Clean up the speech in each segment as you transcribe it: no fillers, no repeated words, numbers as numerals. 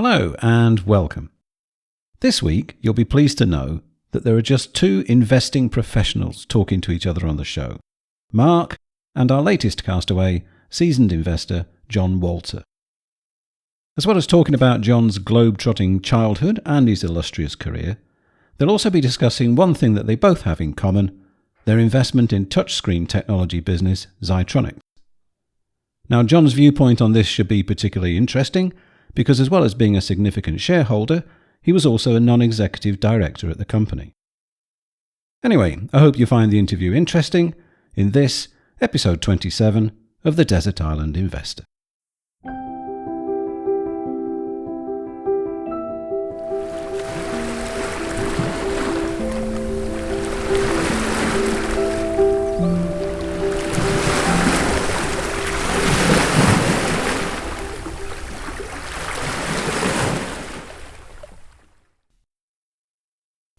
Hello and welcome. This week, you'll be pleased to know that there are just two investing professionals talking to each other on the show, Mark and our latest castaway, seasoned investor John Walter. As well as talking about John's globe-trotting childhood and his illustrious career, they'll also be discussing one thing that they both have in common, their investment in touchscreen technology business Zytronic. Now, John's viewpoint on this should be particularly interesting because as well as being a significant shareholder, he was also a non-executive director at the company. Anyway, I hope you find the interview interesting in this, episode 27 of The Desert Island Investor.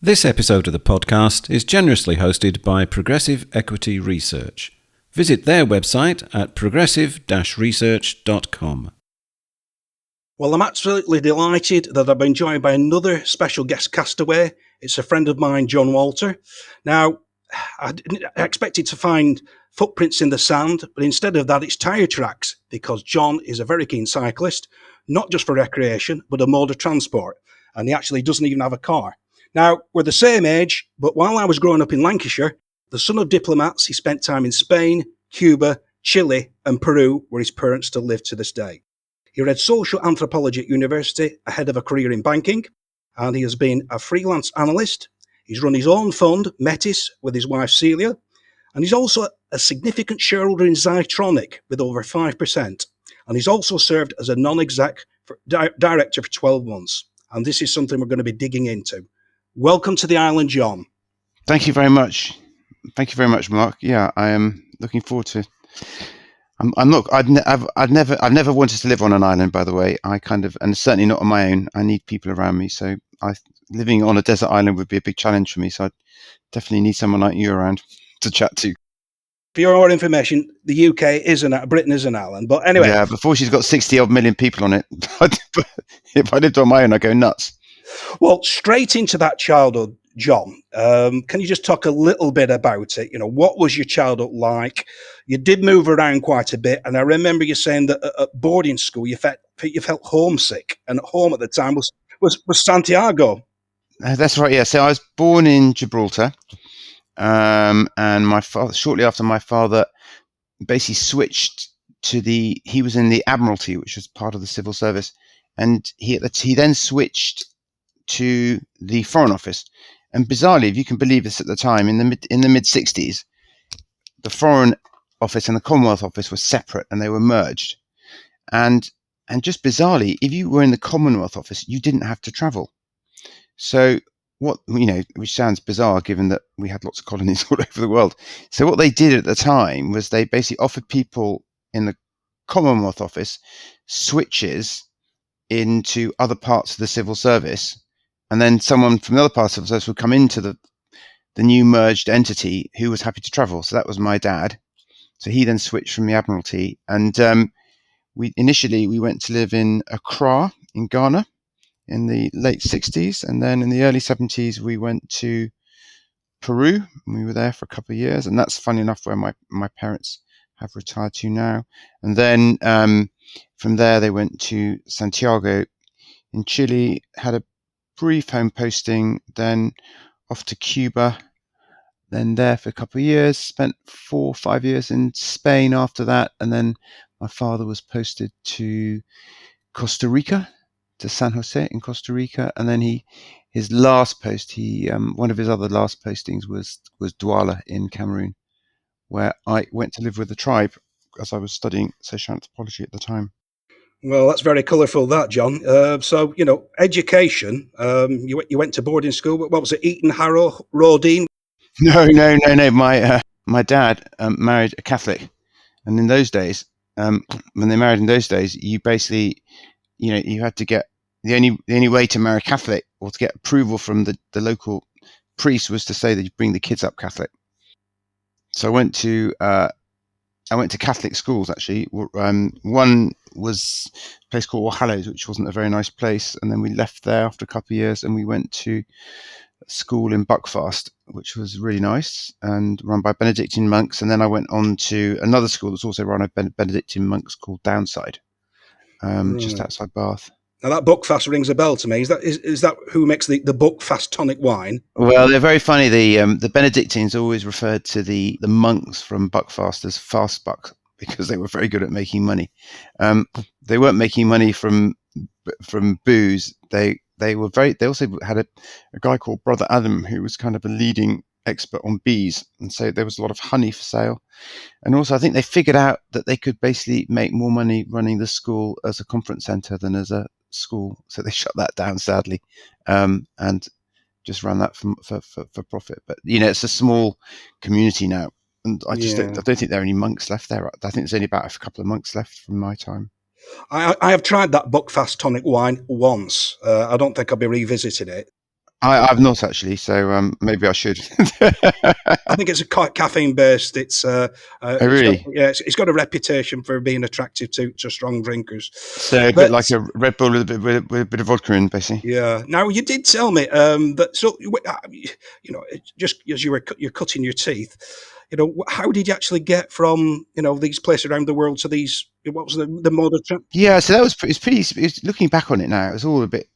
This episode of the podcast is generously hosted by Progressive Equity Research. Visit their website at progressive-research.com. Well, I'm absolutely delighted that I've been joined by another special guest castaway. It's a friend of mine, John Walter. Now, I expected to find footprints in the sand, but instead of that, it's tyre tracks, because John is a very keen cyclist, not just for recreation, but a mode of transport. And he actually doesn't even have a car. Now, we're the same age, but while I was growing up in Lancashire, the son of diplomats, he spent time in Spain, Cuba, Chile, and Peru, where his parents still live to this day. He read social anthropology at university ahead of a career in banking, and he has been a freelance analyst. He's run his own fund, Mytis, with his wife Celia, and he's also a significant shareholder in Zytronic with over 5%. And he's also served as a non-exec director for 12 months. And this is something we're going to be digging into. Welcome to the island, John. Thank you very much. Thank you very much, Mark. Yeah, I am looking forward to. I'm not. I've never wanted to live on an island. By the way, and certainly not on my own. I need people around me. So, living on a desert island would be a big challenge for me. So, I definitely need someone like you around to chat to. For your information, the UK Britain is an island. But anyway, yeah. Before she's got 60-odd million people on it. If I lived on my own, I'd go nuts. Well, straight into that childhood, John. Can you just talk a little bit about it? You know, what was your childhood like? You did move around quite a bit, and I remember you saying that at boarding school you felt homesick, and at home at the time was Santiago. That's right. Yeah. So I was born in Gibraltar, and my father, shortly after my father, basically switched to he was in the Admiralty, which was part of the civil service, and he then switched to the Foreign Office. And bizarrely, if you can believe this, at the time in the mid 60s, the Foreign Office and the Commonwealth Office were separate and they were merged. And just bizarrely, if you were in the Commonwealth Office, you didn't have to travel. So which sounds bizarre given that we had lots of colonies all over the world. So what they did at the time was they basically offered people in the Commonwealth Office switches into other parts of the civil service. And then someone from the other parts of the service would come into the new merged entity who was happy to travel. So that was my dad. So he then switched from the Admiralty. And we went to live in Accra in Ghana in the late 60s. And then in the early 70s, we went to Peru. And we were there for a couple of years. And that's, funny enough, where my parents have retired to now. And then from there, they went to Santiago in Chile, had a brief home posting, then off to Cuba, then there for a couple of years, spent 4 or 5 years in Spain after that, and then my father was posted to Costa Rica, to San Jose in Costa Rica, and then his last post, one of his other last postings was Douala in Cameroon, where I went to live with the tribe as I was studying social anthropology at the time. Well, that's very colourful, that, John. So, education, you went to boarding school. What was it, Eton, Harrow, Rodine? No. My dad married a Catholic. And in those days, when they married in those days, you basically, you had to get, the only way to marry Catholic or to get approval from the local priest was to say that you bring the kids up Catholic. So I went to Catholic schools, actually. One was a place called All Hallows, which wasn't a very nice place. And then we left there after a couple of years, and we went to a school in Buckfast, which was really nice and run by Benedictine monks. And then I went on to another school that's also run by Benedictine monks called Downside, just outside Bath. Now that Buckfast rings a bell to me. Is that who makes the Buckfast tonic wine? Well, they're very funny. The Benedictines always referred to the monks from Buckfast as fast bucks because they were very good at making money. They weren't making money from booze. They also had a guy called Brother Adam who was kind of a leading expert on bees, and so there was a lot of honey for sale. And also I think they figured out that they could basically make more money running the school as a conference centre than as a school, so they shut that down sadly, and just ran that for profit. But it's a small community now, and I don't think there are any monks left there. I think there's only about a couple of monks left from my time. I have tried that Buckfast tonic wine once. I don't think I'll be revisiting it. I've not actually, so maybe I should. I think it's a caffeine based. It's really? It's got a reputation for being attractive to strong drinkers. So a bit like a Red Bull with a bit of vodka in, basically. Yeah. Now you did tell me that. So just as you're cutting your teeth, how did you actually get from these places around the world to these? What was the mode of trip? Yeah, so it's pretty. Looking back on it now, it was all a bit.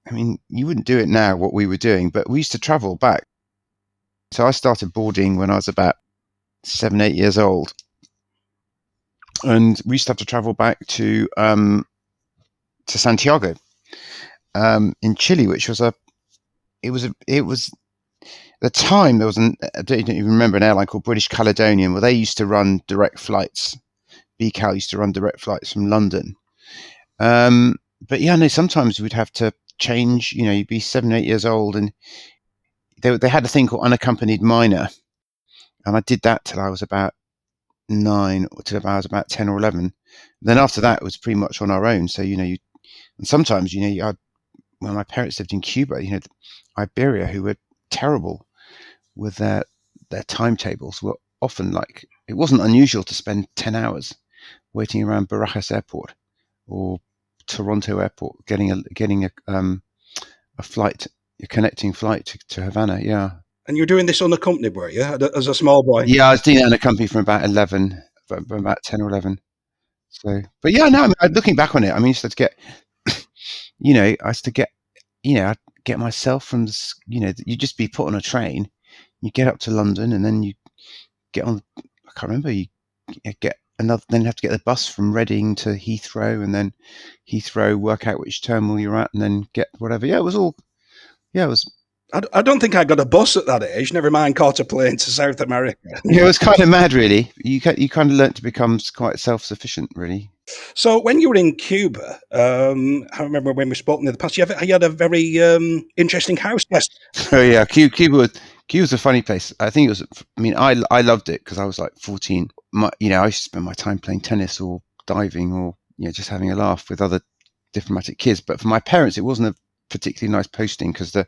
I mean, you wouldn't do it now, what we were doing, but we used to travel back. So I started boarding when I was about 7, 8 years old. And we used to have to travel back to Santiago in Chile, which was at the time there was I don't even remember, an airline called British Caledonian, where they used to run direct flights. BCAL used to run direct flights from London. But yeah, no, sometimes we'd have to change, you'd be 7, 8 years old, and they had a thing called unaccompanied minor, and I did that till I was about 9, or till I was about 10 or 11. Then after that it was pretty much on our own. So and sometimes when my parents lived in Cuba, Iberia, who were terrible with their timetables, were often like, it wasn't unusual to spend 10 hours waiting around Barajas Airport or Toronto Airport getting a flight, a connecting flight to Havana. Yeah. And you're doing this unaccompanied, were you, as a small boy? Yeah, I was doing that unaccompanied from about 11, from about 10 or 11. So, but yeah, no, looking back on it, I used to get, I'd get myself from, you'd just be put on a train, you get up to London, and then you get on, I can't remember, you get another, then you have to get the bus from Reading to Heathrow, and then Heathrow, work out which terminal you're at, and then get whatever. Yeah, it was. I don't think I got a bus at that age. Never mind caught a plane to South America. Yeah, it was kind of mad, really. You kind of learnt to become quite self-sufficient, really. So when you were in Cuba, I remember when we spoke in the past, you had a very interesting house guest. Oh yeah, Cuba was a funny place. I think it was. I loved it because I was like 14. I used to spend my time playing tennis or diving or just having a laugh with other diplomatic kids. But for my parents, it wasn't a particularly nice posting because the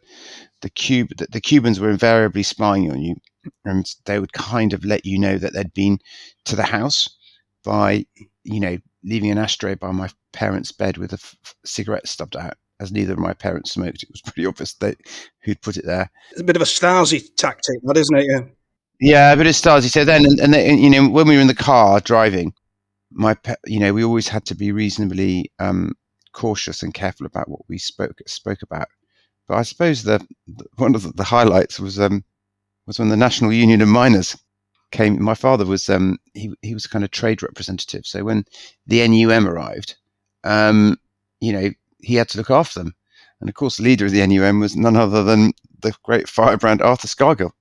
Cubans were invariably spying on you, and they would kind of let you know that they'd been to the house by leaving an ashtray by my parents' bed with a cigarette stubbed out. As neither of my parents smoked, it was pretty obvious who'd put it there. It's a bit of a Stasi tactic, that isn't it? Yeah. Yeah, but it's Stasi. So then, when we were in the car driving, we always had to be reasonably cautious and careful about what we spoke about. But I suppose one of the highlights was when the National Union of Miners came. My father was he was kind of trade representative. So when the NUM arrived, he had to look after them. And of course, the leader of the NUM was none other than the great firebrand Arthur Scargill,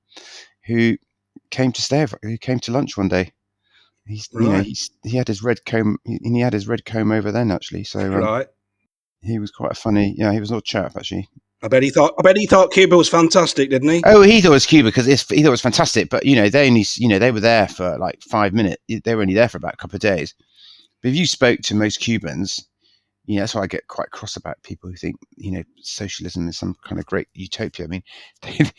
who came to lunch one day. He had his red comb. He had his red comb over then, actually. So right. He was quite funny. Yeah, he was an old chap, actually. I bet he thought Cuba was fantastic, didn't he? Oh, he thought it was Cuba because he thought it was fantastic. But they were there for like 5 minutes. They were only there for about a couple of days. But if you spoke to most Cubans, that's why I get quite cross about people who think socialism is some kind of great utopia. If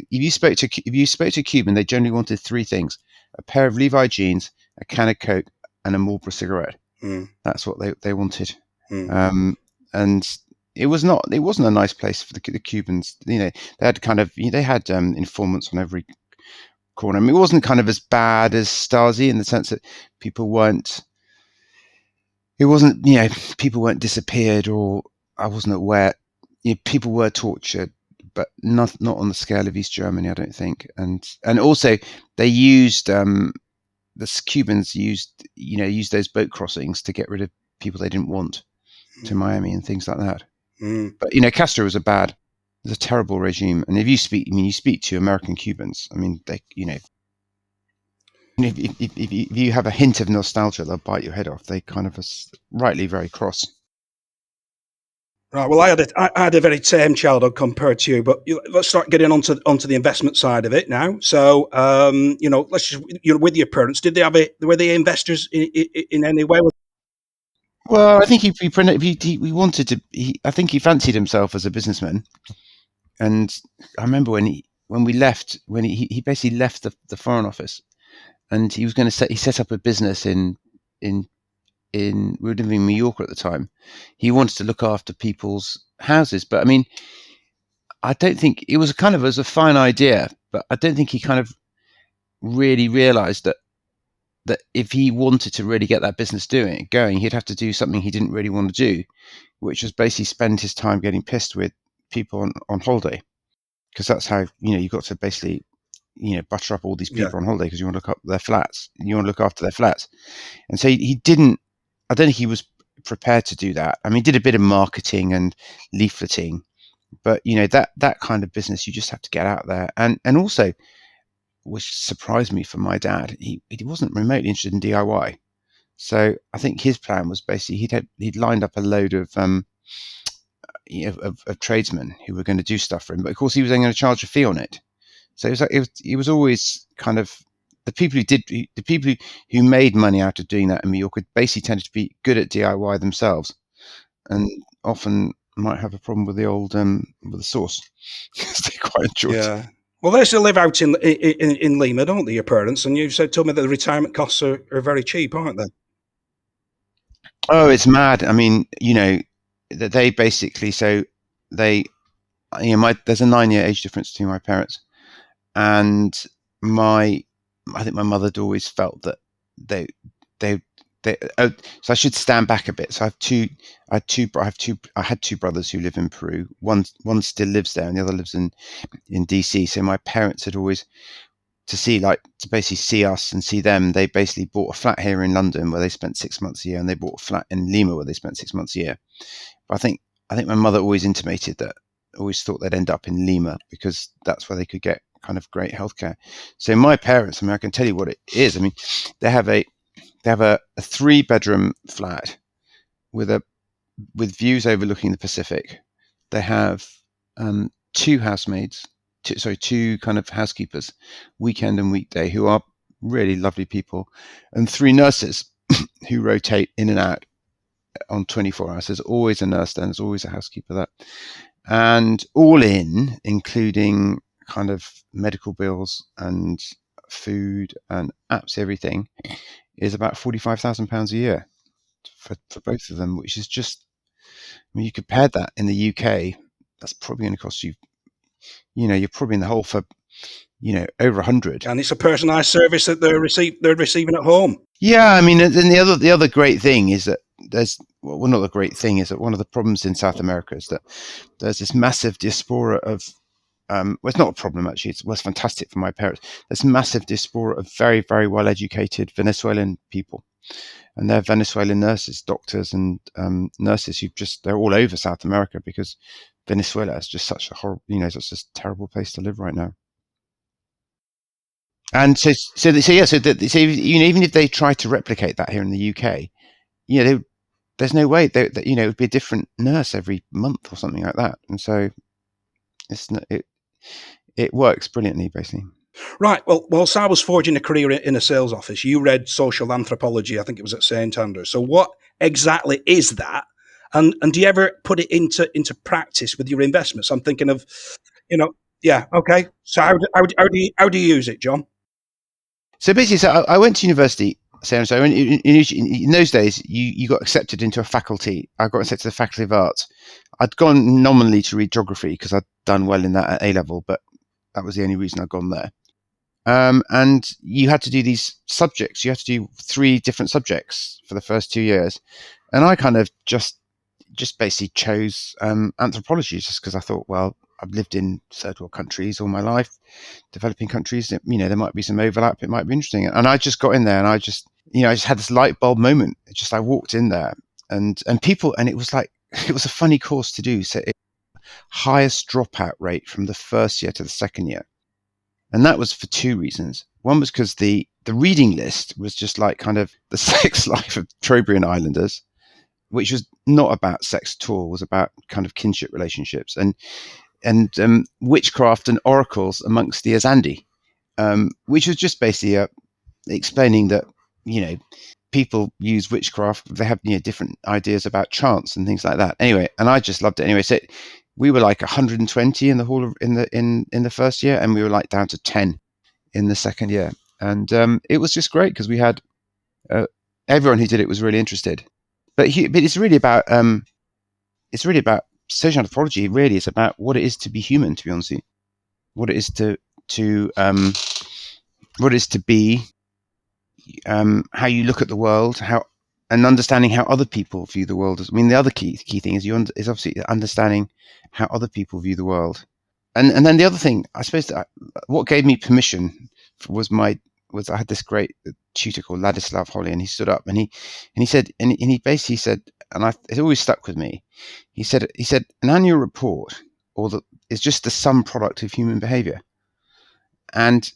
you spoke to a Cuban, they generally wanted 3 things: a pair of Levi jeans, a can of Coke, and a Marlboro cigarette. That's what they wanted. Mm. And it wasn't a nice place for the Cubans. They had they had informants on every corner. I mean, it wasn't kind of as bad as Stasi in the sense that people weren't people weren't disappeared, or I wasn't aware. People were tortured, but not on the scale of East Germany, I don't think. And also they used the Cubans used those boat crossings to get rid of people they didn't want to Miami and things like that. But Castro was a terrible regime. And if you speak to American Cubans, I mean, they if you have a hint of nostalgia, they'll bite your head off. They kind of are rightly very cross. Right. Well, I had a very tame childhood compared to you, but let's start getting onto the investment side of it now. So, let's just with your parents, were they investors in any way? Well, I think he wanted to. I think he fancied himself as a businessman, and I remember when we left, when he basically left the Foreign Office, and he was going to he set up a business in we were living in Mallorca at the time. He wanted to look after people's houses, but I mean, I don't think it was as a fine idea, but I don't think he kind of really realised that if he wanted to really get that business going, he'd have to do something he didn't really want to do, which was basically spend his time getting pissed with people on holiday, because that's how you got to basically butter up all these people on holiday, because you want to look up their flats, you want to look after their flats, and so he didn't. I don't think he was prepared to do that. I mean, he did a bit of marketing and leafleting, but that kind of business, you just have to get out there, and also, which surprised me from my dad, he wasn't remotely interested in DIY. So I think his plan was basically he'd lined up a load of tradesmen who were going to do stuff for him, but of course he was then going to charge a fee on it. So it was always kind of the people who made money out of doing that in Mallorca basically tended to be good at DIY themselves, and often might have a problem with the old with the sauce because they quite enjoyed it. Well, they still live out in Lima, don't they, your parents? And you told me that the retirement costs are very cheap, aren't they? Oh, it's mad. I mean, that they basically, so they, there's a 9-year age difference between my parents, and I think my mother had always felt that they so I should stand back a bit. So I had two brothers who live in Peru. One still lives there, and the other lives in DC. So my parents had always, to basically see us and see them, they basically bought a flat here in London where they spent 6 months a year, and they bought a flat in Lima where they spent 6 months a year. But I think my mother always intimated that, always thought they'd end up in Lima because that's where they could get kind of great healthcare. So my parents, I mean, I can tell you what it is. I mean, they have a 3-bedroom flat with views overlooking the Pacific. They have 2 housemaids, two kind of housekeepers, weekend and weekday, who are really lovely people, and 3 nurses who rotate in and out on 24 hours. There's always a nurse there, and there's always a housekeeper there. And all in, including kind of medical bills and food and absolutely everything, is about £45,000 a year for both of them, which is just, I mean, you compare that in the UK, that's probably going to cost you, you're probably in the hole for, over 100. And it's a personalised service that they're receiving at home. Yeah, I mean, and the other great thing is that not the great thing is that one of the problems in South America is that there's this massive diaspora of, well, it's not a problem actually. It was fantastic for my parents. There's massive diaspora of very, very well educated Venezuelan people, and they're Venezuelan nurses, doctors, and nurses they're all over South America because Venezuela is just such a horrible, it's just a terrible place to live right now. And so even if they try to replicate that here in the UK, there's no way that it would be a different nurse every month or something like that. And so it works brilliantly, basically. Right. Well, whilst I was forging a career in a sales office, you read social anthropology. I think it was at St Andrews. So what exactly is that? And do you ever put it into practice with your investments? I'm thinking of, yeah. Okay. So how do you use it, John? So basically, I went to university So in those days, you got accepted into a faculty. I got accepted to the Faculty of Arts. I'd gone nominally to read geography because I'd done well in that at A level, but that was the only reason I'd gone there. And you had to do these subjects. You had to do 3 different subjects for the first 2 years. And I kind of just basically chose anthropology just because I thought, well, I've lived in third world countries all my life, developing countries. There might be some overlap. It might be interesting. And I just got in there, and I just had this light bulb moment. I walked in there, and people, and it was a funny course to do. So highest dropout rate from the first year to the second year, and that was for 2 reasons. One was because the reading list was just like kind of the sex life of Trobriand Islanders, which was not about sex at all. It was about kind of kinship relationships and witchcraft and oracles amongst the Azandi, which was just basically explaining that people use witchcraft. They have different ideas about chants and things like that. Anyway, and I just loved it. Anyway, so we were like 120 in the hall in the first year, and we were like down to 10 in the second year, and it was just great because we had everyone who did it was really interested. But it's really about social anthropology. Really, it's about what it is to be human. To be honest with you, what it is to be, how you look at the world, and understanding how other people view the world. I mean, the other key thing is is obviously understanding how other people view the world. And then the other thing, I suppose, what gave me permission was I had this great tutor called Ladislav Holly, and he stood up and he said, and he basically said, and it always stuck with me. He said an annual report is just the sum product of human behaviour. And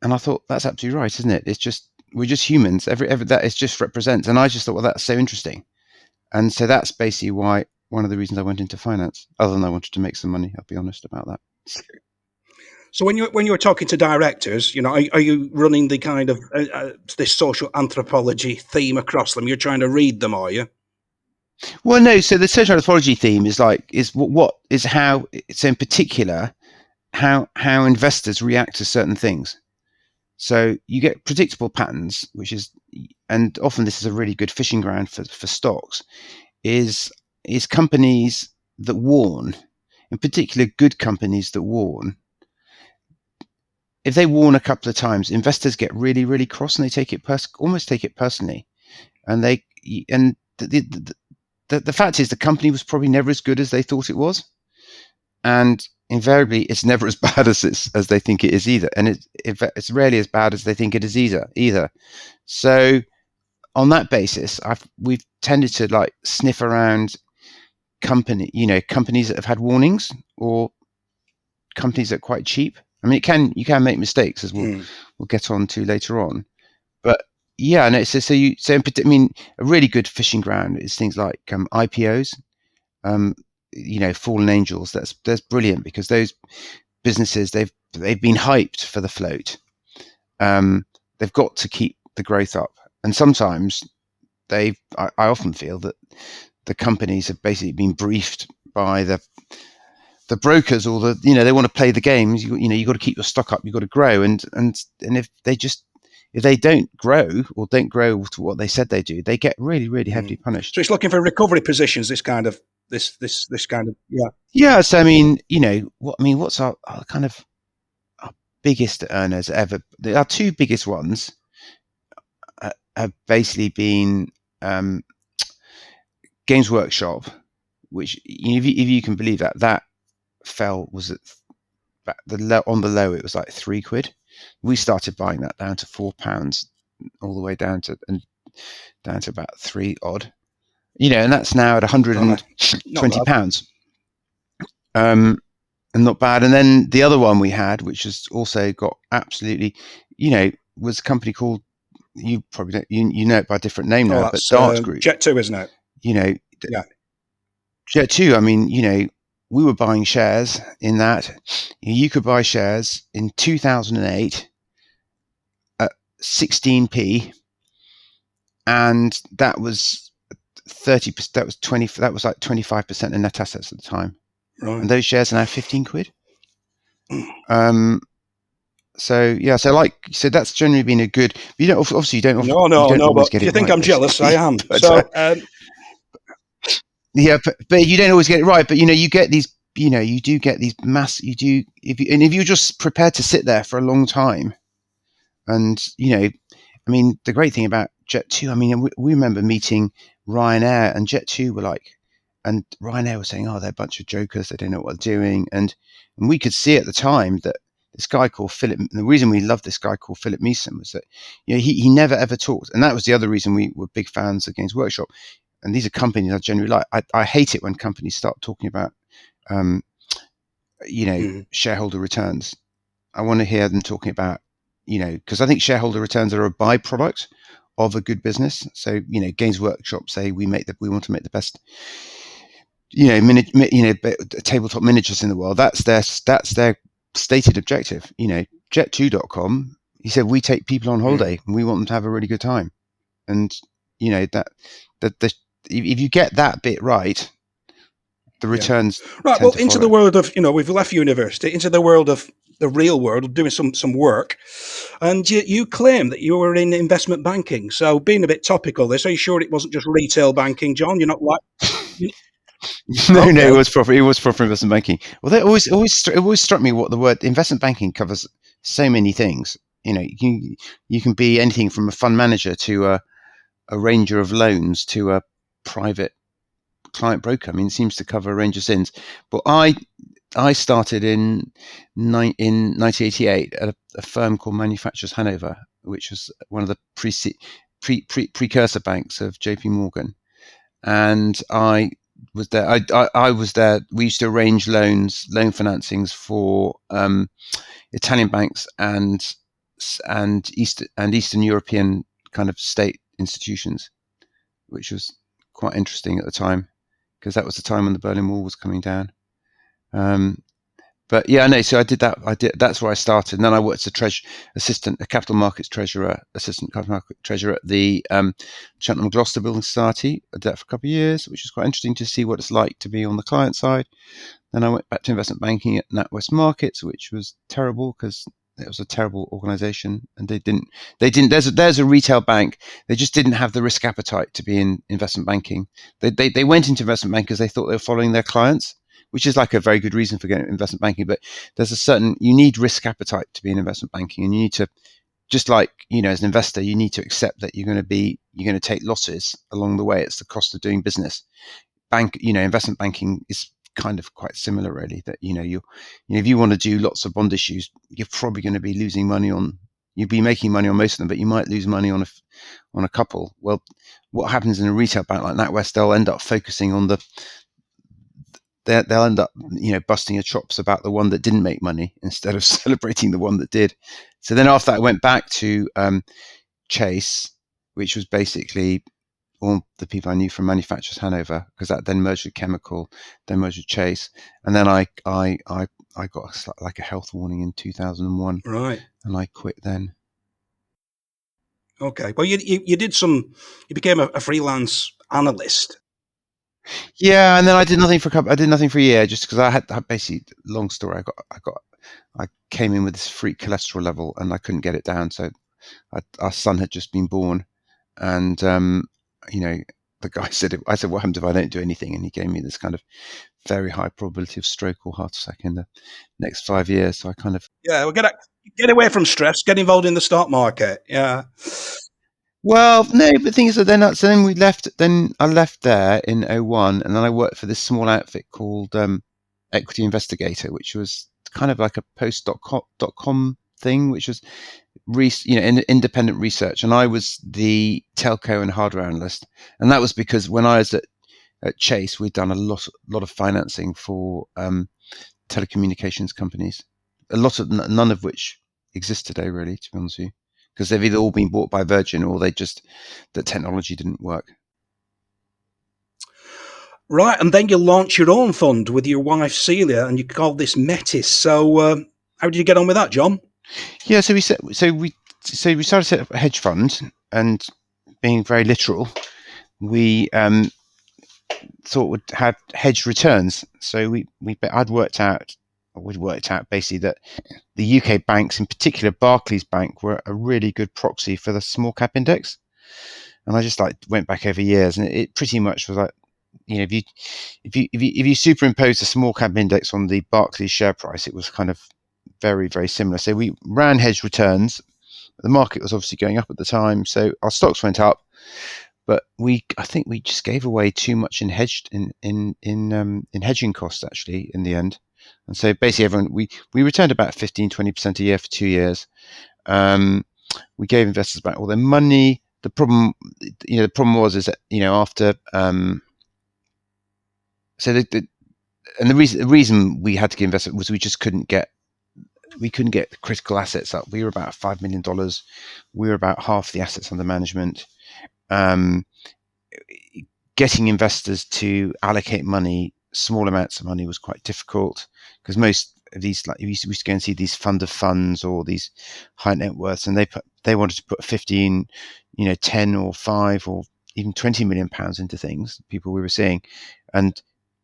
I thought, that's absolutely right, isn't it? We're just humans. Every that is just represents. And I just thought, well, that's so interesting. And so that's basically why one of the reasons I went into finance, other than I wanted to make some money. I'll be honest about that. So when you were talking to directors, are you running the kind of this social anthropology theme across them? You're trying to read them, are you? Well, no. So the social anthropology theme is how. So in particular, how investors react to certain things. So you get predictable patterns, and often this is a really good fishing ground for stocks. Is companies that warn, in particular, good companies that warn. If they warn a couple of times, investors get really, really cross, and they almost take it personally. And the fact is, the company was probably never as good as they thought it was, and invariably, it's never as bad as they think it is either. And it's rarely as bad as they think it is either. So, on that basis, we've tended to sniff around companies that have had warnings, or companies that are quite cheap. I mean, you can make mistakes, as we'll get on to later on, but yeah, no. I mean, a really good fishing ground is things like IPOs, fallen angels. That's brilliant, because those businesses they've been hyped for the float. They've got to keep the growth up, and sometimes I often feel that the companies have basically been briefed by the brokers, or they want to play the games. You got to keep your stock up. You got to grow, and if they don't grow, or don't grow to what they said they do, they get really, really heavily punished. So it's looking for recovery positions. This kind of yeah. Yeah. So I mean, what's our kind of our biggest earners ever? Our 2 biggest ones have basically been Games Workshop, which if you can believe that was at on the low. It was like £3. We started buying that down to £4, all the way down to about 3 odd. And that's now at £120. And not bad. And then the other one we had, which has also got absolutely, was a company called, you probably don't, you know it by a different name now, but Darts Group. Jet2, isn't it? Yeah. Jet2. I mean, we were buying shares in that. You could buy shares in 2008 at 16p, and that was 30%. That was 20. That was like 25% of net assets at the time. Right. And those shares are now £15. So yeah, so that's generally been a good. You don't obviously you don't No, always but get if you it think right. I'm jealous, I am. But, So, yeah, but you don't always get it right. But you get these. You do get these mass. You do if you're just prepared to sit there for a long time, and I mean, the great thing about Jet2, I mean, we remember meeting Ryanair and Jet2 were like, and Ryanair was saying, oh, they're a bunch of jokers, they don't know what they're doing, and we could see at the time that this guy called Philip. And the reason we loved this guy called Philip Meeson was that he never ever talked, and that was the other reason we were big fans of Games Workshop. And these are companies I generally like. I hate it when companies start talking about, um, shareholder returns. I want to hear them talking about, because I think shareholder returns are a byproduct of a good business. So, Games Workshop say we want to make the best, tabletop miniatures in the world. That's their stated objective. Jet2.com. He said we take people on holiday and we want them to have a really good time. And that if you get that bit right, the returns right. tend Well, to into follow. the world of we've left university into the world of the real world, doing some work, and you claim that you were in investment banking. So, being a bit topical, this, are you sure it wasn't just retail banking, John? You're not like No, okay. it was proper investment banking. Well, it always struck me what the word investment banking covers so many things. You can be anything from a fund manager to a arranger of loans to a private client broker. I mean, it seems to cover a range of sins. But I started in 1988 at a firm called Manufacturers Hanover, which was one of the precursor banks of JP Morgan, and I was there. I was there. We used to arrange loan financings for Italian banks and Eastern European kind of state institutions, which was quite interesting at the time because that was the time when the Berlin Wall was coming down. But yeah, no. So I did that. That's where I started, and then I worked as a capital markets treasurer, assistant capital market treasurer at the Cheltenham Gloucester Building Society. I did that for a couple of years, which was quite interesting to see what it's like to be on the client side. Then I went back to investment banking at NatWest Markets, which was terrible because it was a terrible organisation, and they didn't. There's a retail bank. They just didn't have the risk appetite to be in investment banking. They went into investment bank because they thought they were following their clients, which is like a very good reason for getting investment banking. But you need risk appetite to be in investment banking, and you need to, just like, as an investor, you need to accept that you're going to take losses along the way. It's the cost of doing business. Investment banking is kind of quite similar, really, that, if you want to do lots of bond issues, you're probably going to be losing money you'll be making money on most of them, but you might lose money on a couple. Well, what happens in a retail bank like NatWest, they'll end up focusing on they'll end up, busting your chops about the one that didn't make money instead of celebrating the one that did. So then after that, I went back to Chase, which was basically all the people I knew from Manufacturers Hanover, because that then merged with Chemical, then merged with Chase, and then I got like a health warning in 2001, Right. and I quit then. Okay. Well, you became a freelance analyst. Yeah, and then I did nothing for a year, just because I had basically, long story. I came in with this freak cholesterol level and I couldn't get it down. So our son had just been born, and the guy said, I said, what happens if I don't do anything? And he gave me this kind of very high probability of stroke or heart attack in the next 5 years. So I kind of We'll get away from stress. Get involved in the stock market. Yeah. Well, no, but the thing is that then we left. Then I left there in 2001, and then I worked for this small outfit called Equity Investigator, which was kind of like a post.com thing, which was independent research. And I was the telco and hardware analyst, and that was because when I was at Chase, we'd done a lot of financing for telecommunications companies, none of which exist today, really, to be honest with you, because they've either all been bought by Virgin or the technology didn't work. Right, and then you launch your own fund with your wife Celia, and you called this Mytis. So, how did you get on with that, John? Yeah, so we started to set up a hedge fund, and being very literal, we thought we'd have hedged returns. So I'd worked out we worked out basically that the UK banks, in particular Barclays Bank, were a really good proxy for the small cap index. And I just went back over years, and it pretty much was like, if you superimpose the small cap index on the Barclays share price, it was kind of very, very similar. So we ran hedged returns. The market was obviously going up at the time, so our stocks went up. But I think we just gave away too much in hedging costs actually in the end. And so basically we returned about 15-20% a year for 2 years. We gave investors back all their money. The problem was is that after the reason we had to give investors was we just couldn't get the critical assets up. We were about $5 million. We were about half the assets under management. Getting investors to allocate money, small amounts of money, was quite difficult, because most of these, like, we used to go and see these fund of funds or these high net worths, and they wanted to put 15, 10 or 5 or even 20 million pounds into things, people we were seeing, and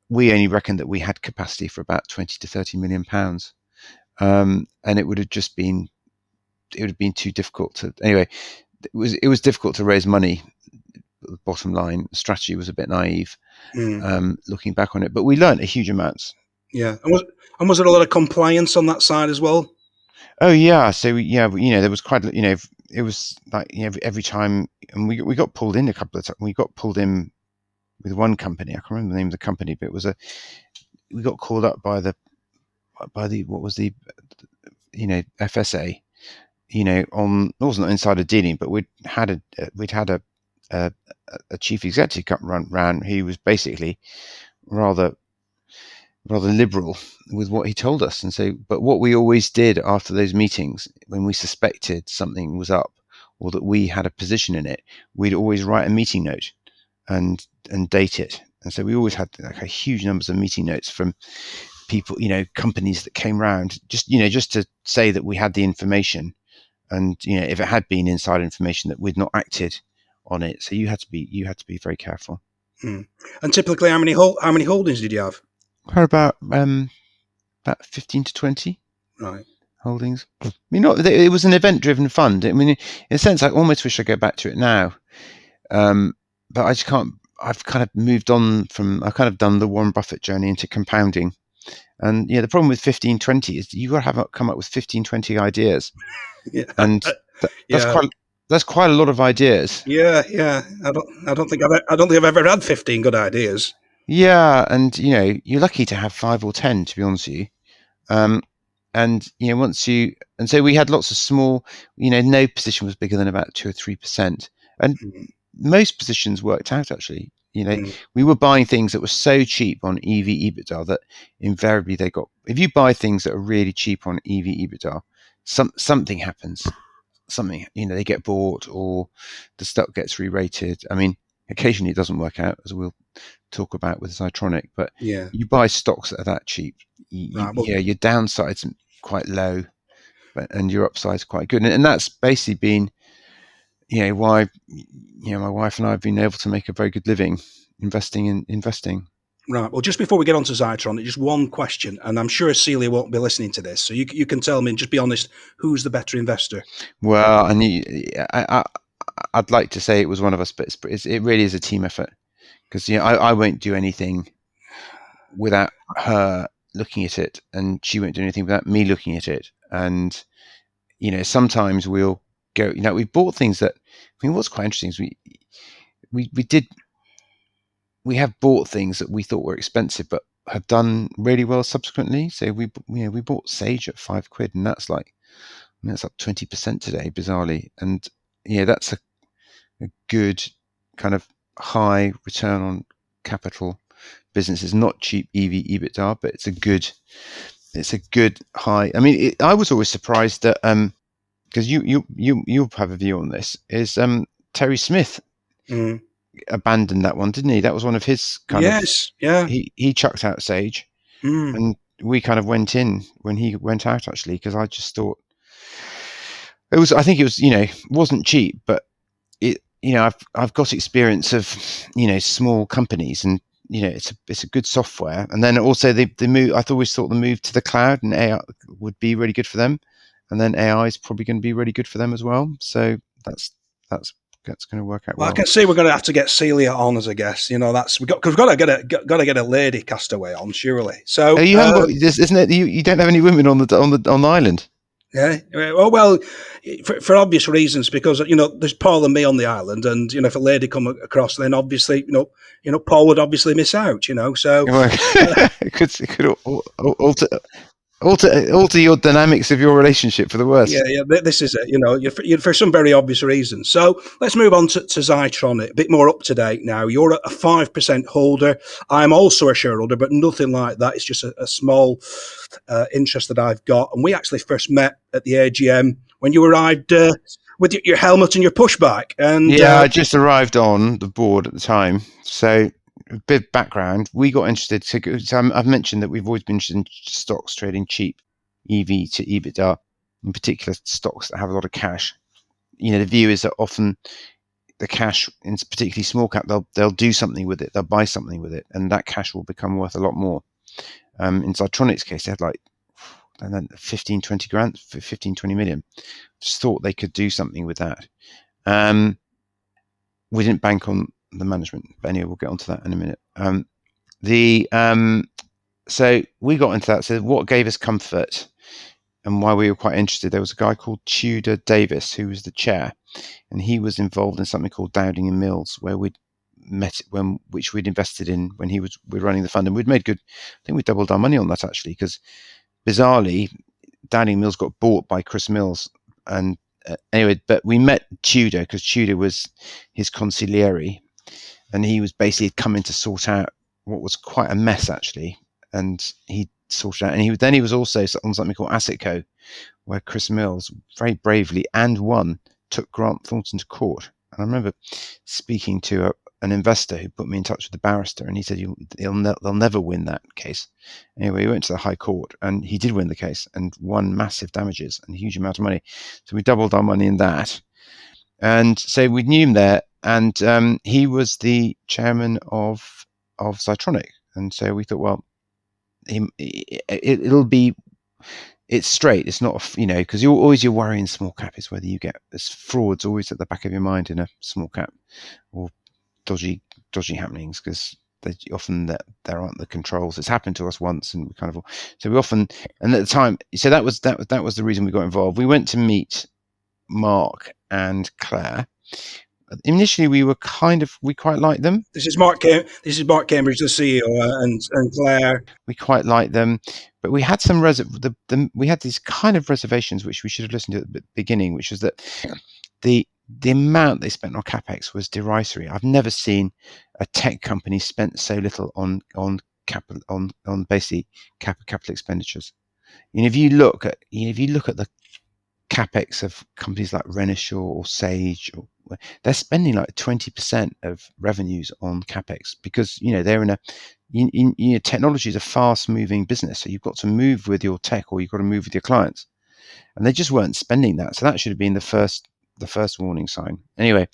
we only reckoned that we had capacity for about 20 to 30 million pounds, and it would have been too difficult to. Anyway, it was difficult to raise money. The bottom line, the strategy was a bit naive, looking back on it, but we learned a huge amount. Yeah, and was there a lot of compliance on that side as well? Oh yeah, so there was quite, it was like, every time, and we got pulled in a couple of times. We got pulled in with one company. I can't remember the name of the company, but we got called up by the what was the FSA, on, it wasn't insider dealing, but we'd had a chief executive run. He was basically rather liberal with what he told us, and so. But what we always did after those meetings, when we suspected something was up or that we had a position in it, we'd always write a meeting note and date it. And so we always had a huge numbers of meeting notes from people, companies that came round, just to say that we had the information, and if it had been inside information, that we'd not acted on it. So you had to be very careful. And typically, how many holdings did you have? About 15 to 20. Right. Holdings. I mean, it was an event-driven fund. I mean, in a sense, I almost wish I could go back to it now, but I just can't. I've kind of moved on from. I've kind of done the Warren Buffett journey into compounding, and the problem with 15-20 is you got to come up with 15-20 ideas, and that's quite a lot of ideas. Yeah. I don't think I've ever had 15 good ideas. Yeah, and you're lucky to have 5 or 10, to be honest with you. And so we had lots of small, no position was bigger than about 2 or 3%, and most positions worked out actually. We were buying things that were so cheap on EV EBITDA that invariably they got. If you buy things that are really cheap on EV EBITDA, something happens. Something, they get bought or the stock gets re-rated. I mean, occasionally it doesn't work out, as we'll talk about with Zytronic, but you buy stocks that are that cheap. Your downside's quite low, and your upside's quite good, and that's basically been, why, my wife and I have been able to make a very good living investing. Right. Well, just before we get on to Zytronic, just one question, and I'm sure Celia won't be listening to this, so you can tell me, and just be honest, who's the better investor? Well, I'd like to say it was one of us, but it really is a team effort, because I won't do anything without her looking at it, and she won't do anything without me looking at it. And sometimes we'll go. We bought things that. I mean, what's quite interesting is we have bought things that we thought were expensive, but have done really well subsequently. So we bought Sage at £5, and that's that's up 20% today, bizarrely. And that's a good kind of high return on capital business. It's not cheap EBITDA, but it's a good high. I mean, I was always surprised that because you'll have a view on this, is Terry Smith abandoned that one, didn't he? That was one of his kind of. Yeah. He chucked out Sage, and we kind of went in when he went out, actually, because I just thought it was. I think it was. Wasn't cheap, but it. I've got experience of small companies, and it's a good software. And then also the move. I always thought the move to the cloud and AI would be really good for them, and then AI is probably going to be really good for them as well. So that's going to work out Well, well. I can see we're going to have to get Celia on as a guest. That's we've got to get a lady castaway on, surely. So you haven't got, isn't it? You don't have any women on the island. Yeah. Well, for obvious reasons, because there's Paul and me on the island, and if a lady come across, then obviously Paul would obviously miss out. So it could alter your dynamics of your relationship for the worse. Yeah. This is it. For some very obvious reasons. So let's move on to Zytronic, a bit more up to date now. You're a 5% holder. I'm also a shareholder, but nothing like that. It's just a small interest that I've got. And we actually first met at the AGM when you arrived with your helmet and your pushback. And I just arrived on the board at the time. So a bit of background, we got interested. So I've mentioned that we've always been interested in stocks trading cheap, EV to EBITDA, in particular stocks that have a lot of cash. The view is that often the cash, in particularly small cap, they'll do something with it, they'll buy something with it, and that cash will become worth a lot more. In Zytronic's case, they had like 15, 20 grand, 15, 20 million. Just thought they could do something with that. We didn't bank on the management, but anyway, we'll get onto that in a minute. So we got into that. So what gave us comfort and why we were quite interested, there was a guy called Tudor Davis who was the chair, and he was involved in something called Dowding and Mills, where we'd met which we'd invested in when we're running the fund, and we'd made good. I think we doubled our money on that actually, because bizarrely, Dowding and Mills got bought by Chris Mills, and anyway, but we met Tudor because Tudor was his consigliere, and he was basically coming to sort out what was quite a mess actually, and he sorted out. And he was also on something called AssetCo, where Chris Mills very bravely and won took Grant Thornton to court. And I remember speaking to an investor who put me in touch with the barrister, and he said they'll never win that case. Anyway, he went to the High Court, and he did win the case and won massive damages and a huge amount of money. So we doubled our money in that. And so we knew him there, and he was the chairman of Zytronic. And so we thought, well, it's straight. It's not, because you're worrying small cap is whether you get this fraud's always at the back of your mind in a small cap, or dodgy happenings, because often there aren't the controls. It's happened to us once, and we often, and at the time, so that was the reason we got involved. We went to meet Mark and Claire. Initially, we quite liked them. This is Mark Cambridge, the CEO, and Claire. We quite liked them, but we had some we had these kind of reservations, which we should have listened to at the beginning, which was that the amount they spent on capex was derisory. I've never seen a tech company spent so little on capital on basically capital expenditures. If you look at the capex of companies like Renishaw or Sage, they're spending like 20% of revenues on capex, because they're in technology is a fast moving business, so you've got to move with your tech, or you've got to move with your clients, and they just weren't spending that. So that should have been the first warning sign. Anyway,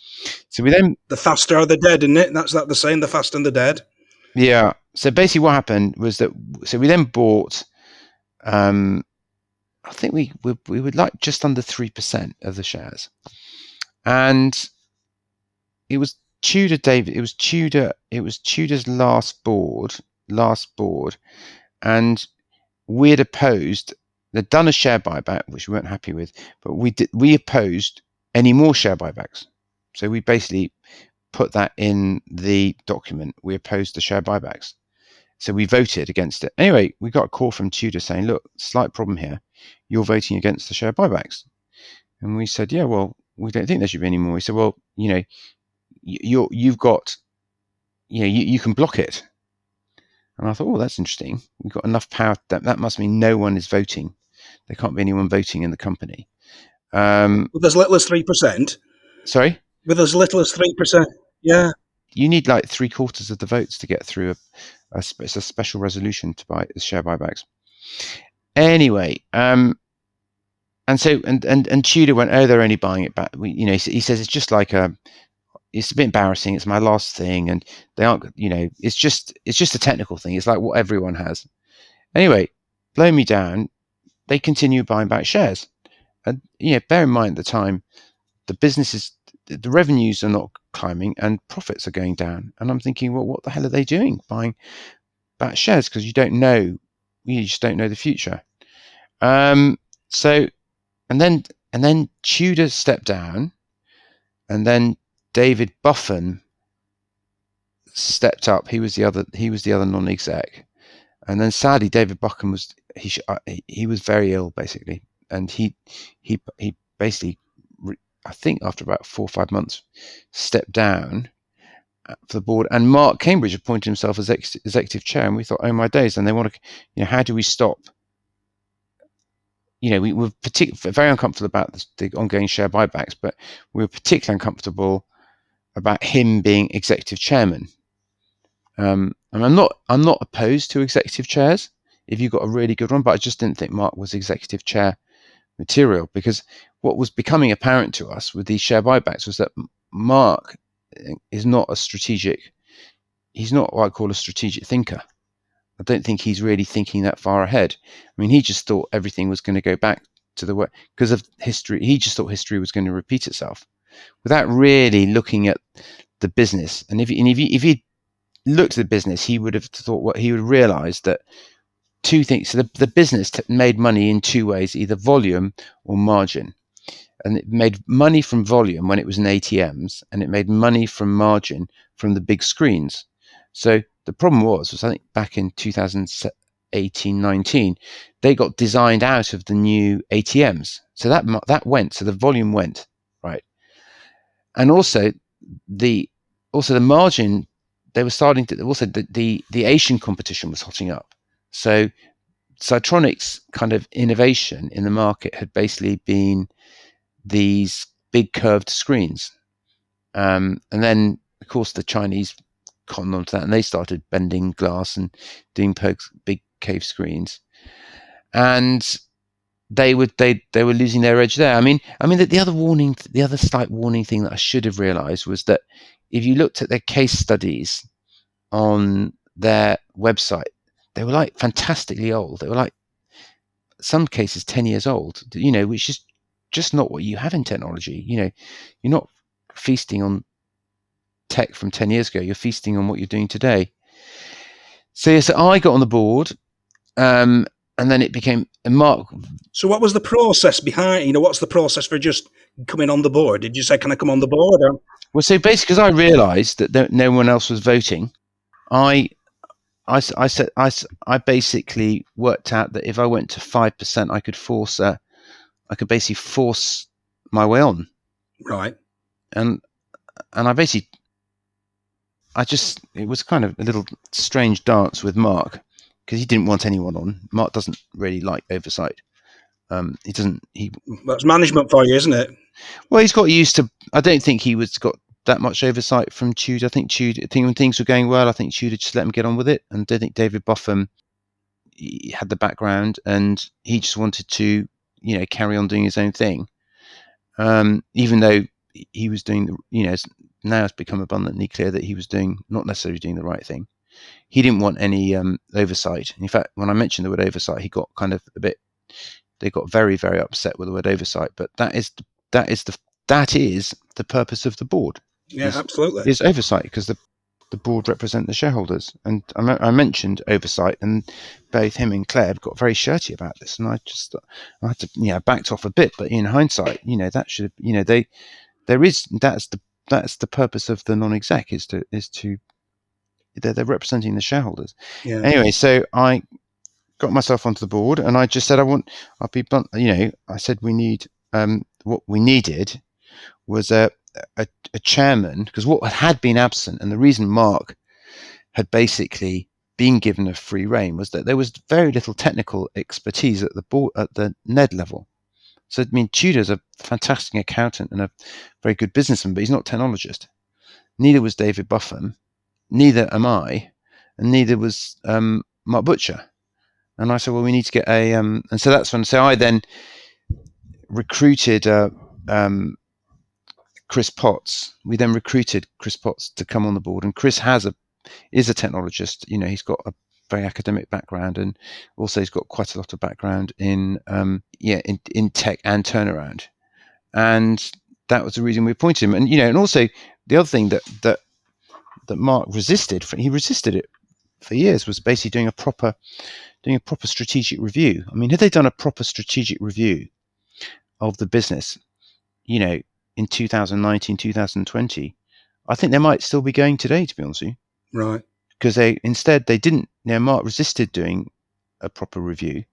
so we then, the fast are the dead, isn't it? That's the saying, the fast and the dead. Yeah. So basically, what happened was that we then bought. I think we would like just under 3% of the shares, and it was Tudor David. It was Tudor's last board, and we had opposed. They'd done a share buyback, which we weren't happy with, but we opposed any more share buybacks. So we basically put that in the document. We opposed the share buybacks. So we voted against it. Anyway, we got a call from Tudor saying, look, slight problem here. You're voting against the share buybacks. And we said, yeah, well, we don't think there should be any more. He said, well, you've got, you can block it. And I thought, oh, that's interesting. We've got enough power. That must mean no one is voting. There can't be anyone voting in the company. With as little as 3%. Sorry? With as little as 3%. Yeah. You need like 3/4 of the votes to get through it's a special resolution to buy the share buybacks. Anyway, and so and Tudor went, oh, they're only buying it back. He says it's just like it's a bit embarrassing. It's my last thing, and they aren't, it's just a technical thing. It's like what everyone has. Anyway, blow me down. They continue buying back shares, and bear in mind at the time, the revenues are not climbing and profits are going down. And I'm thinking, well, what the hell are they doing buying back shares? Because you just don't know the future. So, and then Tudor stepped down, and then David Buffon stepped up. He was the other non-exec, and then sadly David Buffon was he was very ill basically, and he basically, I think after about 4 or 5 months, stepped down for the board, and Mark Cambridge appointed himself as executive chair, and we thought, oh my days, and they want to, how do we stop? We were very uncomfortable about the ongoing share buybacks, but we were particularly uncomfortable about him being executive chairman. And I'm not opposed to executive chairs if you've got a really good one, but I just didn't think Mark was executive chair material, because what was becoming apparent to us with these share buybacks was that Mark is not he's not what I call a strategic thinker. I don't think he's really thinking that far ahead. I mean, he just thought everything was going to go back to the way, because of history. He just thought history was going to repeat itself without really looking at the business. And if he looked at the business, he would have thought what he would realize that two things. So the business made money in two ways, either volume or margin. And it made money from volume when it was in ATMs, and it made money from margin from the big screens. So the problem was I think back in 2018-19, they got designed out of the new ATMs. So that went, so the volume went, right? And also the margin, they were starting to, also the Asian competition was hotting up. So Zytronic's kind of innovation in the market had basically been these big curved screens. And then, of course, the Chinese cottoned onto that, and they started bending glass and doing big cave screens. And they were losing their edge there. I mean, the other slight warning thing that I should have realized was that if you looked at their case studies on their website, they were like fantastically old. They were like, some cases 10 years old, which is just not what you have in technology. You're not feasting on tech from 10 years ago. You're feasting on what you're doing today. So I got on the board, and then it became Mark. So what was the process behind, what's the process for just coming on the board? Did you say, can I come on the board? Or? Well, so basically, because I realized that no one else was voting, I basically worked out that if I went to 5%, I could basically force my way on. Right. And it was kind of a little strange dance with Mark, because he didn't want anyone on. Mark doesn't really like oversight. That's management for you, isn't it? Well, he's got used to, I don't think he got that much oversight from Tudor. I think when things were going well, I think Tudor just let him get on with it. And I don't think David Buffon, he had the background, and he just wanted to, carry on doing his own thing. Even though he was doing now it's become abundantly clear that he was not necessarily doing the right thing. He didn't want any oversight. In fact, when I mentioned the word oversight, he got kind of they got very, very upset with the word oversight. But that is the purpose of the board. Yeah, absolutely. Is oversight, because the board represent the shareholders. And I mentioned oversight, and both him and Claire got very shirty about this, and I had to backed off a bit. But in hindsight, that should that's the purpose of the non-exec, is to they're representing the shareholders. Yeah. Anyway, so I got myself onto the board, and I just said I'll be blunt. I said we need what we needed was a chairman, because what had been absent, and the reason Mark had basically been given a free rein, was that there was very little technical expertise at the board, at the NED level. So Tudor's a fantastic accountant and a very good businessman, but he's not a technologist. Neither was David Buffon, neither am I, and neither was Mark Butcher. And I said, well, we need to get a and so that's when I then recruited a Chris Potts. We then recruited Chris Potts to come on the board, and Chris is a technologist. He's got a very academic background, and also he's got quite a lot of background in tech and turnaround. And that was the reason we appointed him. And also the other thing that Mark resisted, he resisted it for years, was basically doing a proper strategic review. I mean, had they done a proper strategic review of the business, in 2019, 2020, I think they might still be going today, to be honest with you. Right. Because they didn't. Mark resisted doing a proper review,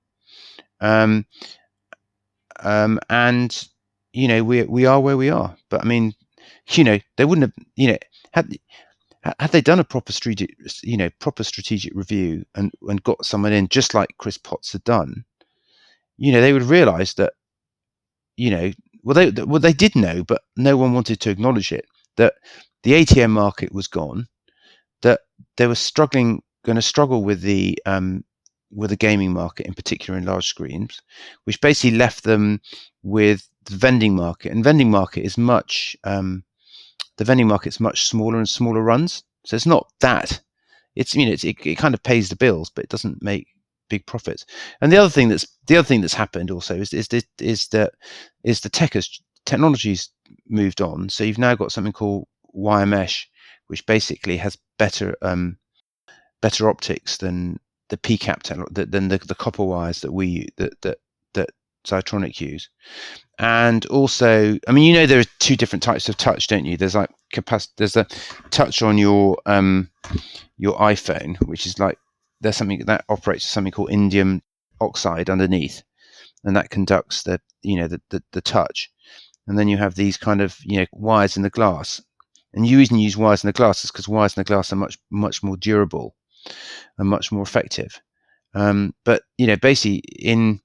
and we are where we are. But I mean, they wouldn't have, had they done a proper strategic review and got someone in just like Chris Potts had done, they would realise that, they did know, but no one wanted to acknowledge it, that the ATM market was gone, that they were going to struggle with the gaming market, in particular in large screens, which basically left them with the vending market. And vending market's much smaller and smaller runs. So it's not that. It kind of pays the bills, but it doesn't make big profits. And the other thing that's happened also is the technology's moved on. So you've now got something called wire mesh, which basically has better optics than the PCAP than the copper wires that Zytronic use. And also, I mean, there are two different types of touch, don't you? There's like there's the touch on your iPhone, which is like, there's something that operates something called indium oxide underneath, and that conducts the touch. And then you have these kind of wires in the glass, and you even use wires in the glass because wires in the glass are much more durable and much more effective. But basically in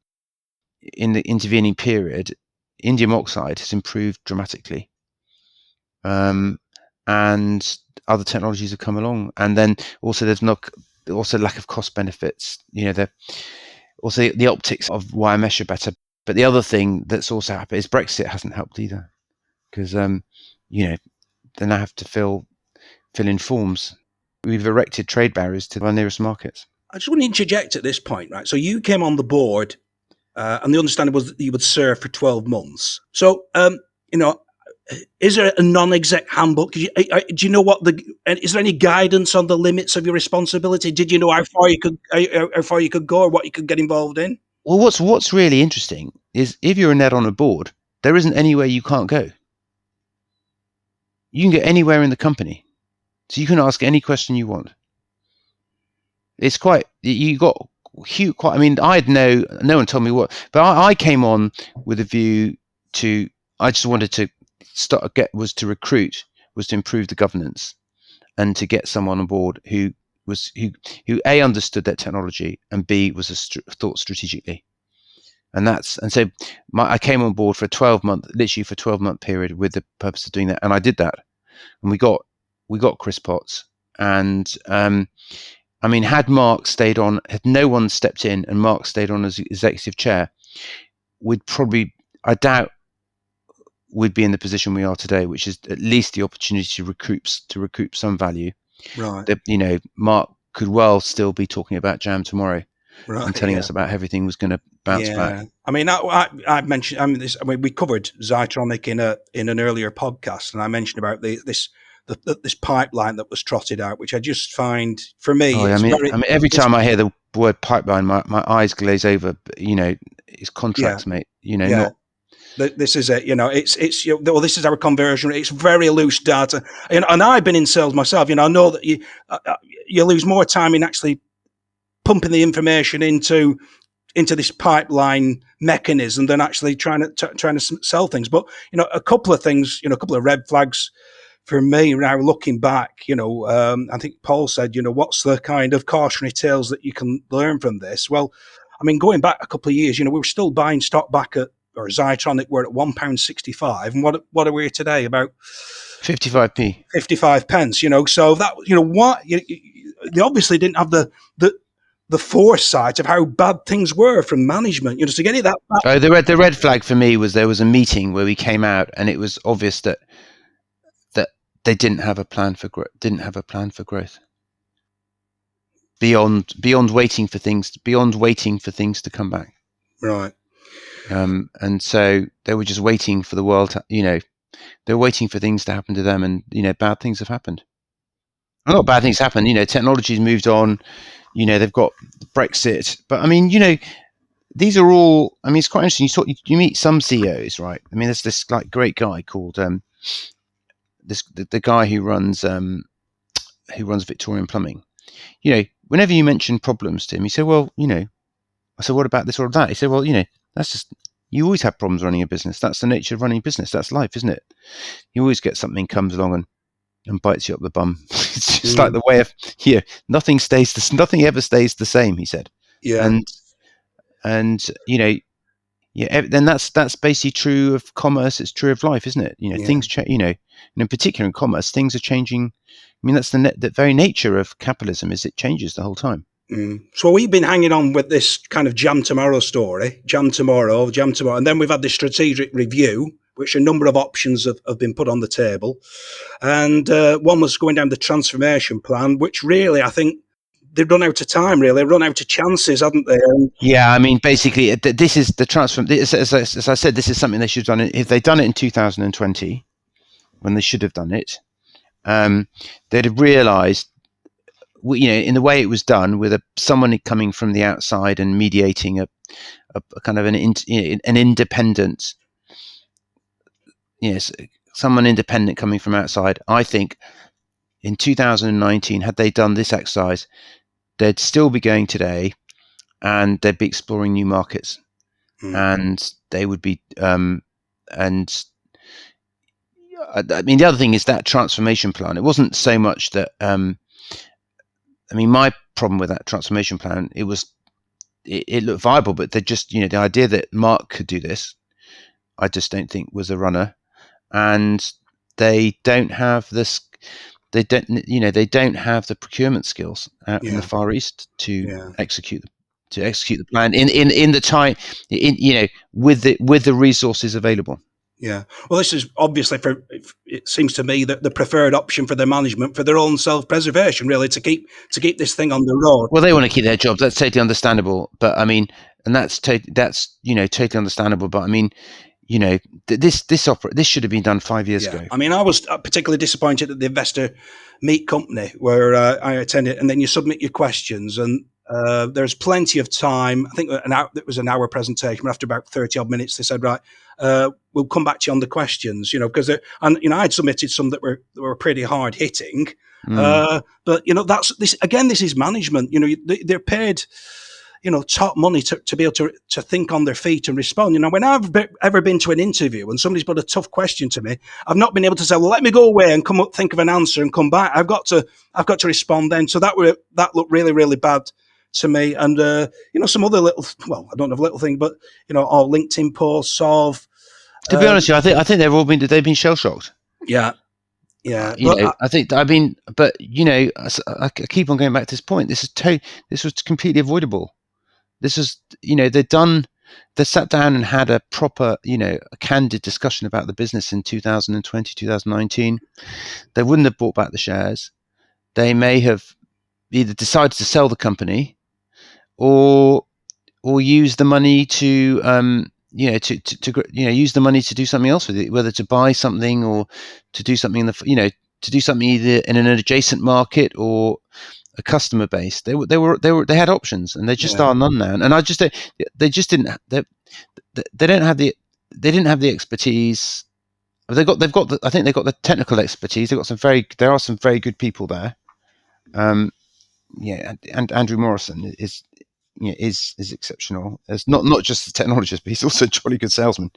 the intervening period, indium oxide has improved dramatically, and other technologies have come along. And then also there's lack of cost benefits. Also the optics of wire mesh are better. But the other thing that's also happened is Brexit hasn't helped either, because they now have to fill in forms. We've erected trade barriers to our nearest markets. I just want to interject at this point, right? So you came on the board, and the understanding was that you would serve for 12 months. So, is there a non-exec handbook? Do you know is there any guidance on the limits of your responsibility? Did you know how far you could go, or what you could get involved in? Well, what's really interesting is if you're a net on a board, there isn't anywhere you can't go. You can get anywhere in the company, so you can ask any question you want. It's quite, you got huge. I mean, no one told me what, but I came on with a view to, I just wanted to recruit, was to improve the governance, and to get someone on board who A, understood that technology, and B, thought strategically. And so I came on board for a 12-month period with the purpose of doing that, and I did that. And we got Chris Potts, and I mean, had no one stepped in and Mark stayed on as executive chair, I doubt we'd be in the position we are today, which is at least the opportunity to recoup some value. Right. That, Mark could well still be talking about Jam tomorrow, right, and telling us about how everything was going to bounce back. I mean, I mentioned. I mean, we covered Zytronic in an earlier podcast, and I mentioned about this pipeline that was trotted out, which I just find, for me, every time I hear the word pipeline, my eyes glaze over. It's contracts, mate. Not. This is it. This is our conversion rate. It's very loose data, and I've been in sales myself. I know that you lose more time in actually pumping the information into this pipeline mechanism than actually trying to sell things. But a couple of things, a couple of red flags for me now looking back. I think Paul said, what's the kind of cautionary tales that you can learn from this? Well, I mean, going back a couple of years, we were still buying stock back at, or Zytronic were at £1.65, and what are we today? About 55p, 55 pence. So that what they obviously didn't have the foresight of how bad things were from management. To get it that bad. The red flag for me was there was a meeting where we came out, and it was obvious that they didn't have a plan for growth. Beyond waiting for things to come back. Right. And so they were just waiting for the world to, they're waiting for things to happen to them, and bad things have happened. A lot of bad things happen. Technology's moved on. They've got Brexit, but I mean, these are all. I mean, it's quite interesting. You meet some CEOs, right? I mean, there's this great guy called the guy who runs Victorian Plumbing. Whenever you mention problems to him, he said, "Well, I said, what about this or that?" He said, "Well, that's just, you always have problems running a business. That's the nature of running a business. That's life, isn't it? You always get something comes along and bites you up the bum." It's just like the way of nothing ever stays the same, he said. Yeah. And then that's basically true of commerce. It's true of life, isn't it? Things change. And in particular in commerce, things are changing. I mean, that's the very nature of capitalism, is it changes the whole time. So we've been hanging on with this kind of jam tomorrow story, jam tomorrow, and then we've had this strategic review, which a number of options have been put on the table. And one was going down the transformation plan, which really, I think, they've run out of time, really. They've run out of chances, haven't they? Yeah, I mean, basically, this is the transform. As I said, this is something they should have done. If they'd done it in 2020, when they should have done it, they'd have realised, in the way it was done, with someone coming from the outside and mediating a kind of an independent, someone independent coming from outside. I think in 2019, had they done this exercise, they'd still be going today, and they'd be exploring new markets, and they would be. And I mean, the other thing is that transformation plan. It wasn't so much that. I mean, my problem with that transformation plan, it looked viable, but they just, the idea that Mark could do this, I just don't think was a runner. And they don't have this. They don't have the procurement skills out in the Far East to execute the plan in the time, with the resources available. Yeah. Well, this is obviously, it seems to me, that the preferred option for their management, for their own self-preservation, really, to keep this thing on the road. Well, they want to keep their jobs. That's totally understandable. But I mean, and that's totally understandable. But I mean, this should have been done 5 years ago. I mean, I was particularly disappointed at the investor meet company where I attended, and then you submit your questions, and there's plenty of time. I think it was an hour presentation, but after about 30 odd minutes, they said, right, we'll come back to you on the questions, because I'd submitted some that were pretty hard hitting. But this is management. They're paid, top money to be able to think on their feet and respond. When I've ever been to an interview and somebody's put a tough question to me, I've not been able to say, well, let me go away and come up, think of an answer and come back. I've got to respond then. So that looked really, really bad to me. And, some other I don't have little thing, but, our LinkedIn posts of. To be honest with you, I think they've been shell shocked. Yeah. Yeah. I keep on going back to this point. This was completely avoidable. This was, they sat down and had a proper, a candid discussion about the business in 2020, 2019. They wouldn't have bought back the shares. They may have either decided to sell the company or use the money to, use the money to do something else with it, whether to buy something or to do something to do something either in an adjacent market or a customer base. They had options, and they just are none now. And I just they didn't have the expertise. I think they've got the technical expertise. There are some very good people there. And Andrew Morrison is exceptional as not just a technologist, but he's also a jolly good salesman.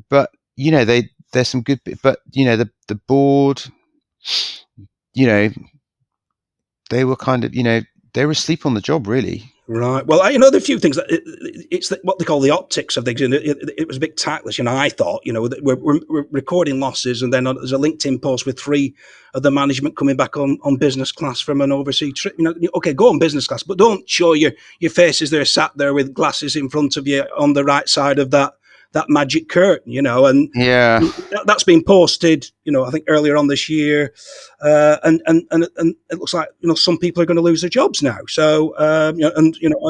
But there's some good, but the board, they were kind of, they were asleep on the job, really. Right. Well, there are a few things that it's what they call the optics of things. It was a bit tactless. I thought, we're recording losses, and then there's a LinkedIn post with 3 of the management coming back on business class from an overseas trip. Okay, go on business class, but don't show your faces there sat there with glasses in front of you on the right side of that that magic curtain, and Yeah. that's been posted, I think earlier on this year, and it looks like some people are going to lose their jobs now. So Well,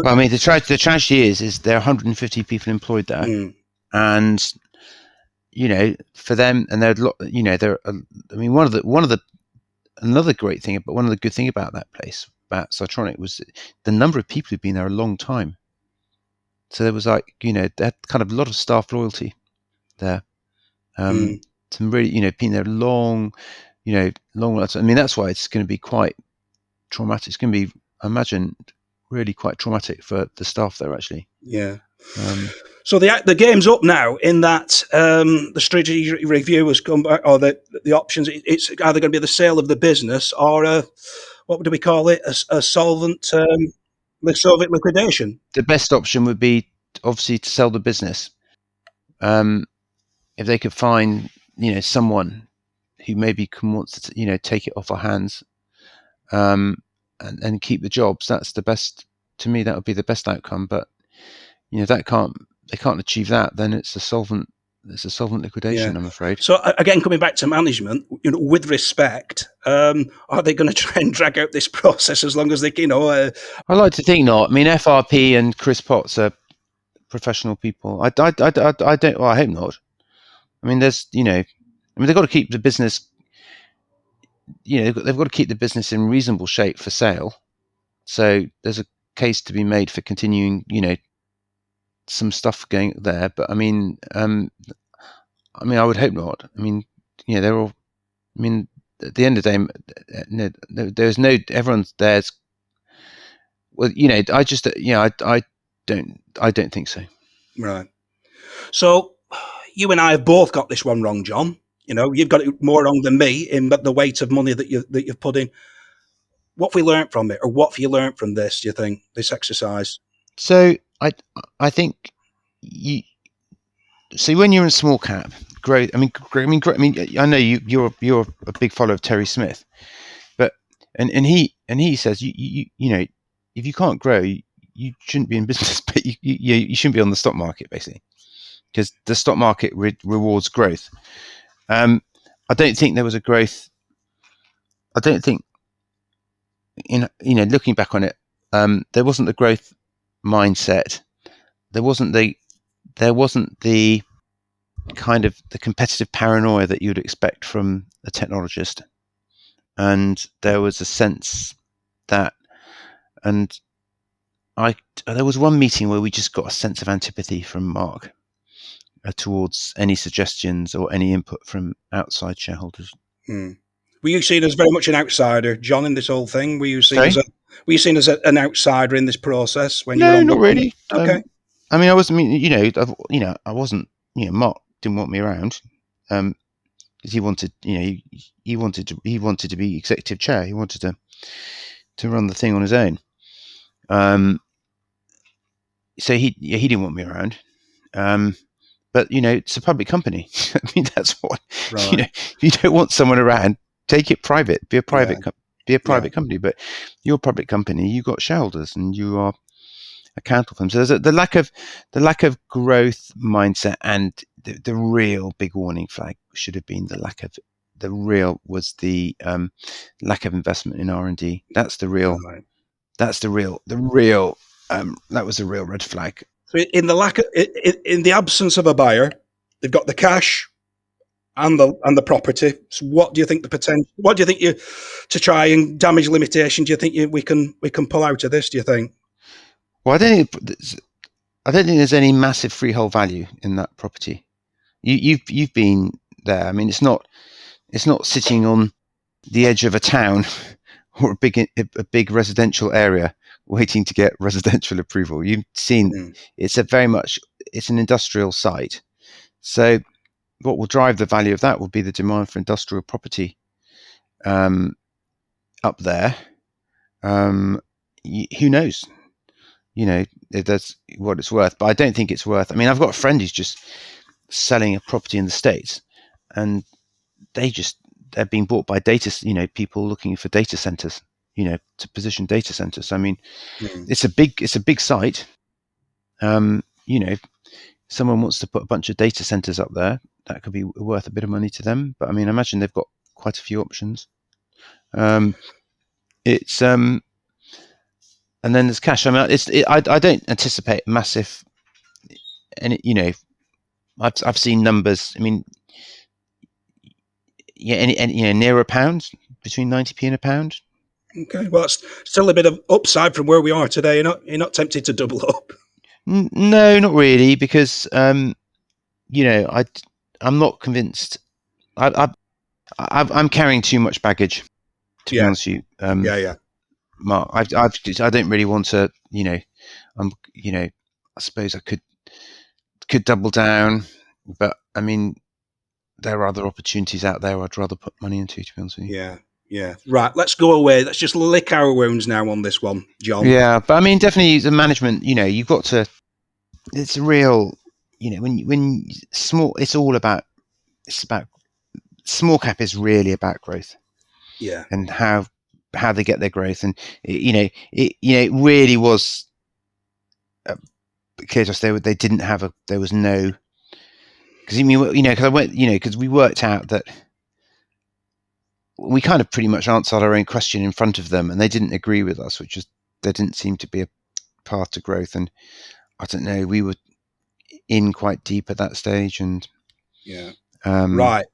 I mean, the tragedy is there are 150 people employed there, and for them, and they're I mean, another great thing, but one of the good thing about that place, about Zytronic, was the number of people who've been there a long time. So there was they had kind of a lot of staff loyalty there. Some really, been there long. I mean, that's why it's going to be quite traumatic. It's going to be, I imagine, really quite traumatic for the staff there, actually. Yeah. So the game's up now in that the strategy review has come back, or the options. It's either going to be the sale of the business or what do we call it? A solvent liquidation. The best option would be obviously to sell the business. If they could find someone who maybe wants to take it off our hands, and keep the jobs, that's the best. To me, that would be the best outcome. But they can't achieve that. Then it's a solvent liquidation. Yeah. I'm afraid. So again, coming back to management, with respect, are they going to try and drag out this process as long as they can? I like to think not. I mean, FRP and Chris Potts are professional people. I don't. Well, I hope not. I mean, they've got to keep the business. They've got to keep the business in reasonable shape for sale. So there's a case to be made for continuing, some stuff going there. But I mean, I would hope not. I mean, they're all. I mean, at the end of the day, there's no. Everyone's there's. Well, I just, I don't think so. Right. So you and I have both got this one wrong, John. You've got it more wrong than me in the weight of money that you've put in. What have we learned from it, or what have you learned from this? Do you think this exercise? So I think you. See, when you're in small cap growth, I know you're a big follower of Terry Smith, but and he says you if you can't grow, you shouldn't be in business, but you shouldn't be on the stock market, basically, because the stock market rewards growth. I don't think there was a growth. I don't think looking back on it, there wasn't the growth mindset. There wasn't the kind of the competitive paranoia that you'd expect from a technologist, and there was a sense that, and there was one meeting where we just got a sense of antipathy from Mark towards any suggestions or any input from outside shareholders. Were you seen as very much an outsider, John, in this whole thing? Were you seen as an outsider in this process when you were on? No, not really. Okay. I mean, I wasn't. I wasn't. Mark didn't want me around, because he wanted. He wanted to be executive chair. He wanted to run the thing on his own. So he didn't want me around. But it's a public company. I mean, that's what. Right. If you don't want someone around, take it private. Be a private company. But you're a public company. You've got shareholders, and you are accountable for them. So there's the lack of growth mindset, and the real big warning flag should have been the lack of investment in R&D. That's the real. Right. That's the real. That was a real red flag. So in the absence of a buyer, they've got the cash and the property. So what do you think the potential? What do you think to try and damage limitation? Do you think we can pull out of this? Do you think? Well, I don't think there's any massive freehold value in that property. You've been there. I mean, it's not sitting on the edge of a town or a big residential area waiting to get residential approval. You've seen it's an industrial site. So what will drive the value of that will be the demand for industrial property up there. Who knows? That's what it's worth, but I don't think it's worth. I mean, I've got a friend who's just selling a property in the States, and they're being bought by people looking for data centers, to position data centers. I mean, it's a big site. someone wants to put a bunch of data centers up there, that could be worth a bit of money to them. But I mean, I imagine they've got quite a few options. It's and then there's cash. I mean, I don't anticipate massive. And I've seen numbers. I mean, near a pound, between 90p and a pound. Okay, well, it's still a bit of upside from where we are today. You're not tempted to double up? No, not really, because I'm not convinced. I'm carrying too much baggage, to be honest with you. Yeah. Mark, I don't really want to. I suppose I could double down, but I mean, there are other opportunities out there I'd rather put money into, to be honest with you. Yeah. Right, let's go away. Let's just lick our wounds now on this one, John. Yeah, but I mean, definitely the management. You've got to. It's a real. When small, it's about small cap is really about growth. Yeah. And how they get their growth, and it really was clear to us they didn't have there was no, because because we worked out that we kind of pretty much answered our own question in front of them, and they didn't agree with us, which is there didn't seem to be a path to growth. And I don't know, we were in quite deep at that stage, and right.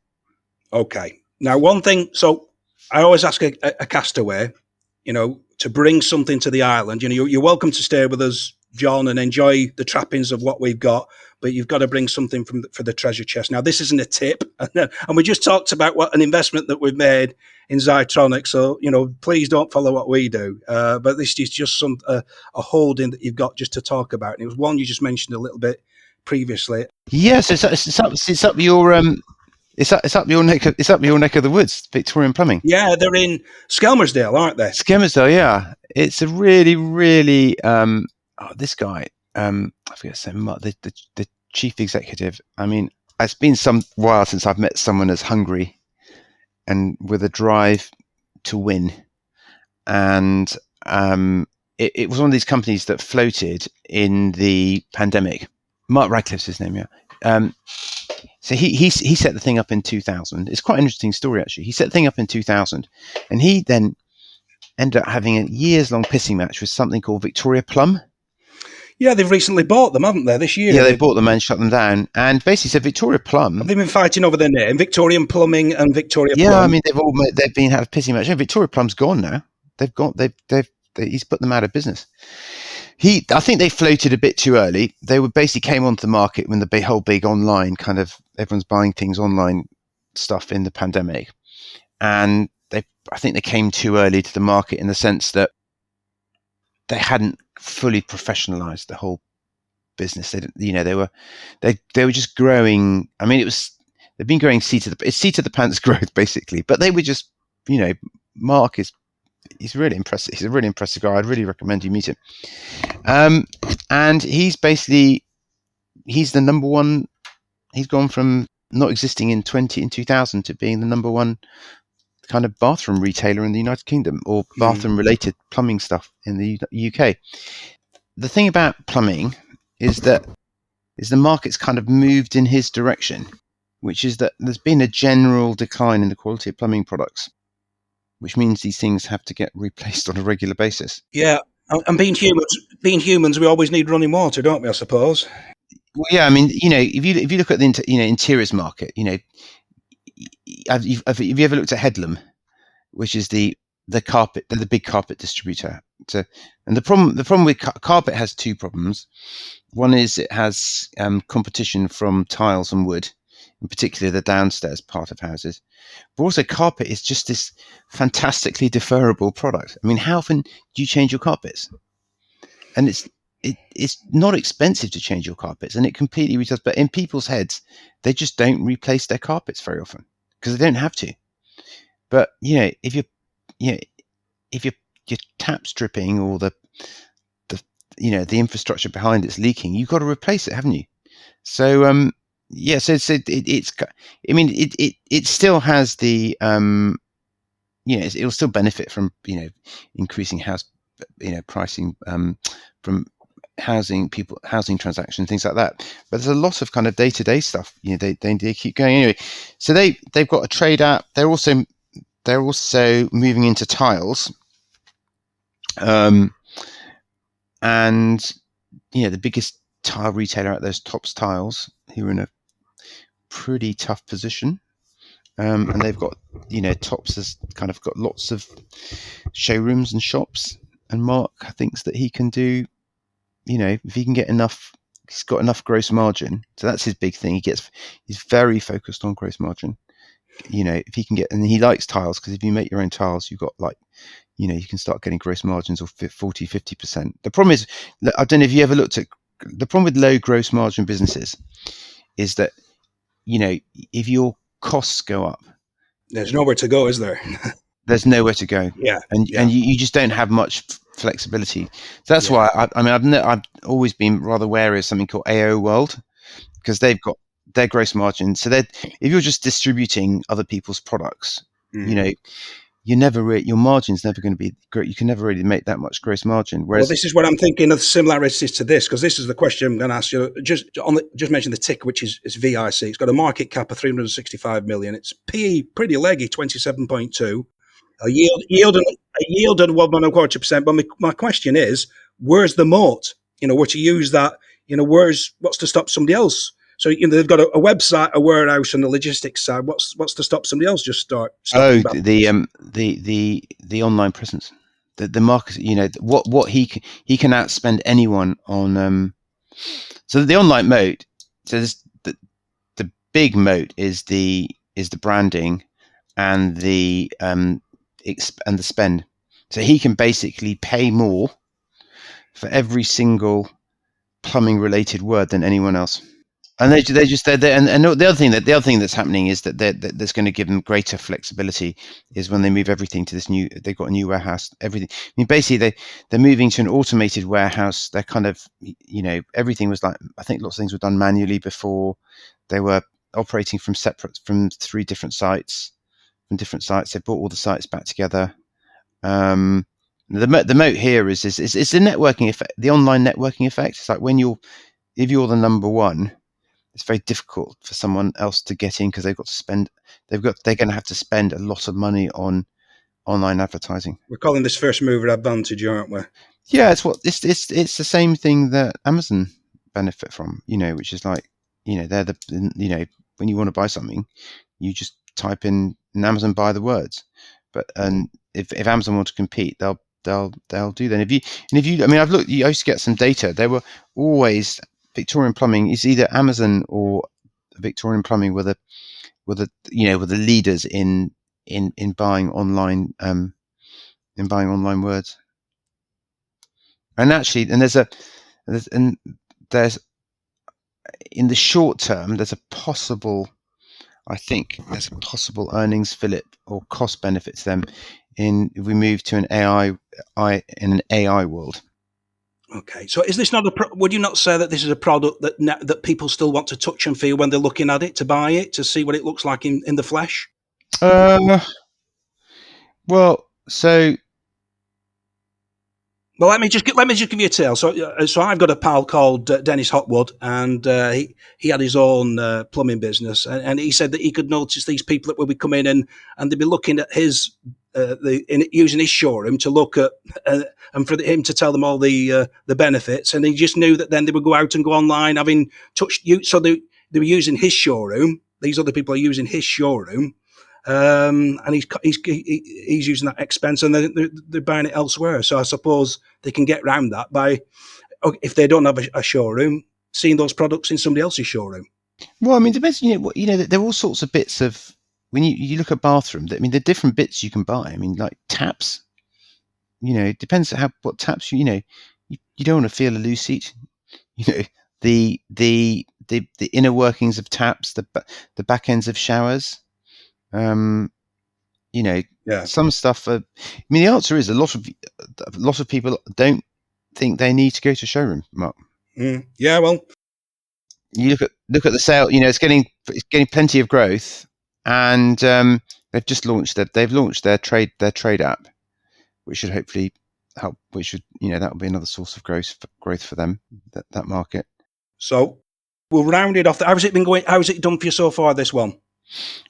Okay. Now, one thing. So I always ask a castaway, to bring something to the island. You're welcome to stay with us, John, and enjoy the trappings of what we've got, but you've got to bring something for the treasure chest. Now, this isn't a tip, and we just talked about what an investment that we've made in Zytronic. So, please don't follow what we do. But this is just a holding that you've got just to talk about. And it was one you just mentioned a little bit previously. Yes, it's up your It's up your neck of the woods, Victorian Plumbing. Yeah, they're in Skelmersdale, aren't they? Skelmersdale, yeah. It's a really, really this guy, I forget his name, the chief executive. I mean, it's been some while since I've met someone as hungry and with a drive to win. And it was one of these companies that floated in the pandemic. Mark Radcliffe's his name, yeah. So he set the thing up in 2000. It's quite an interesting story, actually. He set the thing up in 2000, and he then ended up having a years-long pissing match with something called Victoria Plum. Yeah, they've recently bought them, haven't they, this year? Yeah, they bought them and shut them down. And basically said Victoria Plum. Have they been fighting over their name? Victorian Plumbing and Victoria Plum? Yeah, I mean, they've been having a pissing match. Victoria Plum's gone now. He's put them out of business. I think they floated a bit too early. They basically came onto the market when the whole big online kind of everyone's buying things online stuff in the pandemic, and I think they came too early to the market in the sense that they hadn't fully professionalized the whole business. They were just growing. I mean, they've been growing seat of the pants growth basically, but they were just Mark he's really impressive. He's a really impressive guy. I'd really recommend you meet him. And he's the number one. He's gone from not existing in 2000 to being the number one kind of bathroom retailer in the United Kingdom, or bathroom related plumbing stuff in the UK. The thing about plumbing is the market's kind of moved in his direction, which is that there's been a general decline in the quality of plumbing products, which means these things have to get replaced on a regular basis. Yeah, and being humans, we always need running water, don't we? I suppose. Well, yeah, I mean, if you look at the interiors market, have you ever looked at Headlam, which is the carpet, the big carpet distributor? And the problem with carpet has two problems. One is it has competition from tiles and wood, in particular the downstairs part of houses. But also carpet is just this fantastically deferrable product. I mean, how often do you change your carpets? And it's not expensive to change your carpets, and it completely redoes. But in people's heads, they just don't replace their carpets very often because they don't have to. But if your tap's dripping or the infrastructure behind it's leaking, you've got to replace it, haven't you? So it still has the it'll still benefit from increasing house pricing from housing transactions, things like that. But there's a lot of kind of day-to-day stuff. They keep going anyway. So they've got a trade app. They're also moving into tiles. And the biggest tile retailer out there's Tops Tiles, who are in a pretty tough position. And they've got, Tops has kind of got lots of showrooms and shops. And Mark thinks that he can do, if he can get enough, he's got enough gross margin. So that's his big thing. He's very focused on gross margin. If he can get, and he likes tiles, because if you make your own tiles, you've got you can start getting gross margins of 40, 50%. The problem is, I don't know if you ever looked at, the problem with low gross margin businesses is that, if your costs go up, there's nowhere to go, is there? There's nowhere to go. Yeah. And you just don't have much flexibility. So that's why I've always been rather wary of something called AO World, because they've got their gross margin. So if you're just distributing other people's products, your margin's never going to be great. You can never really make that much gross margin. Whereas, this is what I'm thinking of similarities to this, because this is the question I'm going to ask you. Just mention the tick, which is VIC. It's got a market cap of 365 million. It's PE pretty leggy, 27.2. A yield at 1.25%. But my question is, where's the moat? Where to use that? What's to stop somebody else? So they've got a website, a warehouse, and a logistics side. What's to stop somebody else just start? The online presence, the market. What he can outspend anyone on. So the online moat. So the big moat is the branding, and the spend. So he can basically pay more for every single plumbing related word than anyone else. And and the other thing that's happening is that that's going to give them greater flexibility is when they move everything to this new. They've got a new warehouse. Everything. I mean, basically they're moving to an automated warehouse. They're kind of everything was like, I think lots of things were done manually before. They were operating from 3 different sites. From different sites, they brought all the sites back together. The moat here is the networking effect, the online networking effect. It's like if you're the number one, it's very difficult for someone else to get in, because they're going to have to spend a lot of money on online advertising. We're calling this first mover advantage, aren't we? Yeah, it's the same thing that Amazon benefit from, which is like, they're when you want to buy something, you just type in Amazon, buy the words. But if Amazon want to compete, they'll do that. I've looked. I used to get some data. There were always Victorian Plumbing is either Amazon or Victorian Plumbing were the leaders in buying online words. And actually, there's in the short term, there's a possible earnings fillip or cost benefit to them if we move to an AI world. Okay, so is this not would you not say that this is a product that people still want to touch and feel when they're looking at it, to buy it, to see what it looks like in the flesh? Well, let me just give you a tale. So I've got a pal called Dennis Hotwood, and he had his own plumbing business, and he said that he could notice these people that would be coming in and they'd be looking at his using his showroom to look at and for him to tell them all the benefits, and he just knew that then they would go out and go online, having touched you. So they were using his showroom. These other people are using his showroom. And he's using that expense, and they're buying it elsewhere. So I suppose they can get around that by, if they don't have a showroom, seeing those products in somebody else's showroom. Well, I mean, depends. There are all sorts of bits of when you look at bathroom. I mean, there are different bits you can buy. I mean, like taps. It depends what taps you don't want to feel a loose seat. The inner workings of taps, the back ends of showers. Some stuff. The answer is a lot of people don't think they need to go to showroom, Mark. Yeah, well, you look at the sale. It's getting plenty of growth, and they've launched their trade app, which should hopefully help, which would, that would be another source of growth for them, that market. So we'll round it off. How's it been going? How's it done for you so far, this one?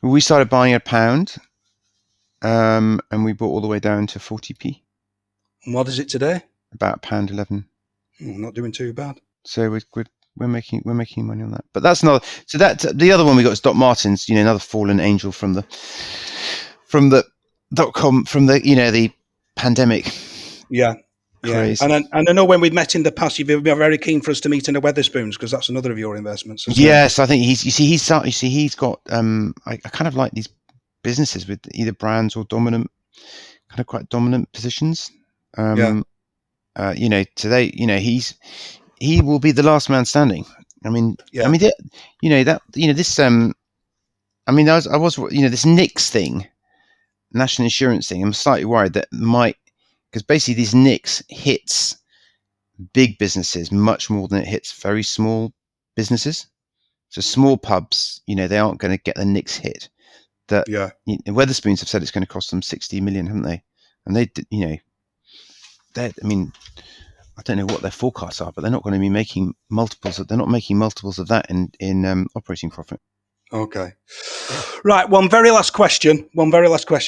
We started buying £1, and we bought all the way down to 40p. And what is it today? About £1.11. Not doing too bad. So we're making money on that. But that's another. So that the other one we got is Doc Martens. Another fallen angel from the .com, from the pandemic. Yeah. Craze. And I know when we've met in the past, you've been very keen for us to meet in the Wetherspoons, because that's another of your investments. Yes, I think he's got. I kind of like these businesses with either brands or quite dominant positions. Today, he will be the last man standing. This NICs thing, national insurance thing. I'm slightly worried that because basically these NICs hits big businesses much more than it hits very small businesses. So small pubs, they aren't going to get the NICs hit. Wetherspoons have said it's going to cost them 60 million, haven't they? And I don't know what their forecasts are, but they're not going to be making multiples. They're not making multiples of that in operating profit. Okay. Right. One very last question.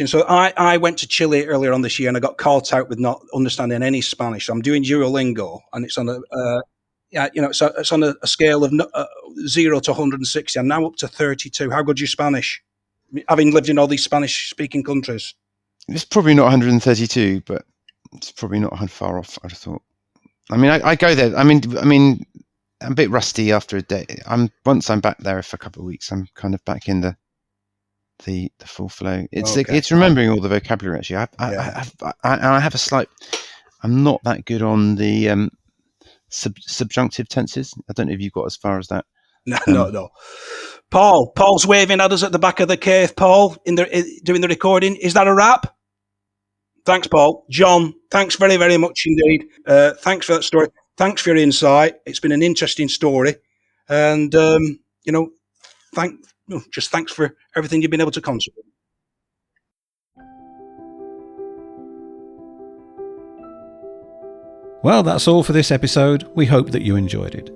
So I went to Chile earlier on this year, and I got caught out with not understanding any Spanish. So I'm doing Duolingo, and it's on it's on a scale of 0 to 160. I'm now up to 32. How good's your Spanish? Having lived in all these Spanish-speaking countries. It's probably not 132, but it's probably not far off, I'd have thought. I go there. I'm a bit rusty after a day. Once I'm back there for a couple of weeks, I'm kind of back in the full flow. It's remembering all the vocabulary. Actually, I have a slight. I'm not that good on the subjunctive tenses. I don't know if you got as far as that. No. Paul's waving at us at the back of the cave. Paul, doing the recording. Is that a wrap? Thanks, Paul. John, thanks very, very much indeed. Thanks for that story. Thanks for your insight. It's been an interesting story. And, thanks for everything you've been able to contribute. Well, that's all for this episode. We hope that you enjoyed it.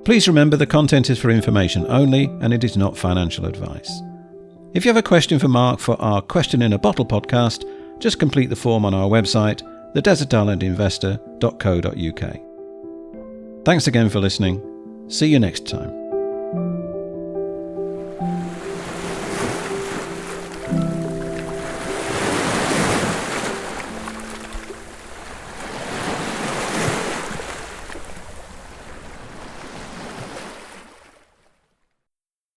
Please remember the content is for information only, and it is not financial advice. If you have a question for Mark for our Question in a Bottle podcast, just complete the form on our website, thedesertislandinvestor.co.uk. Thanks again for listening. See you next time.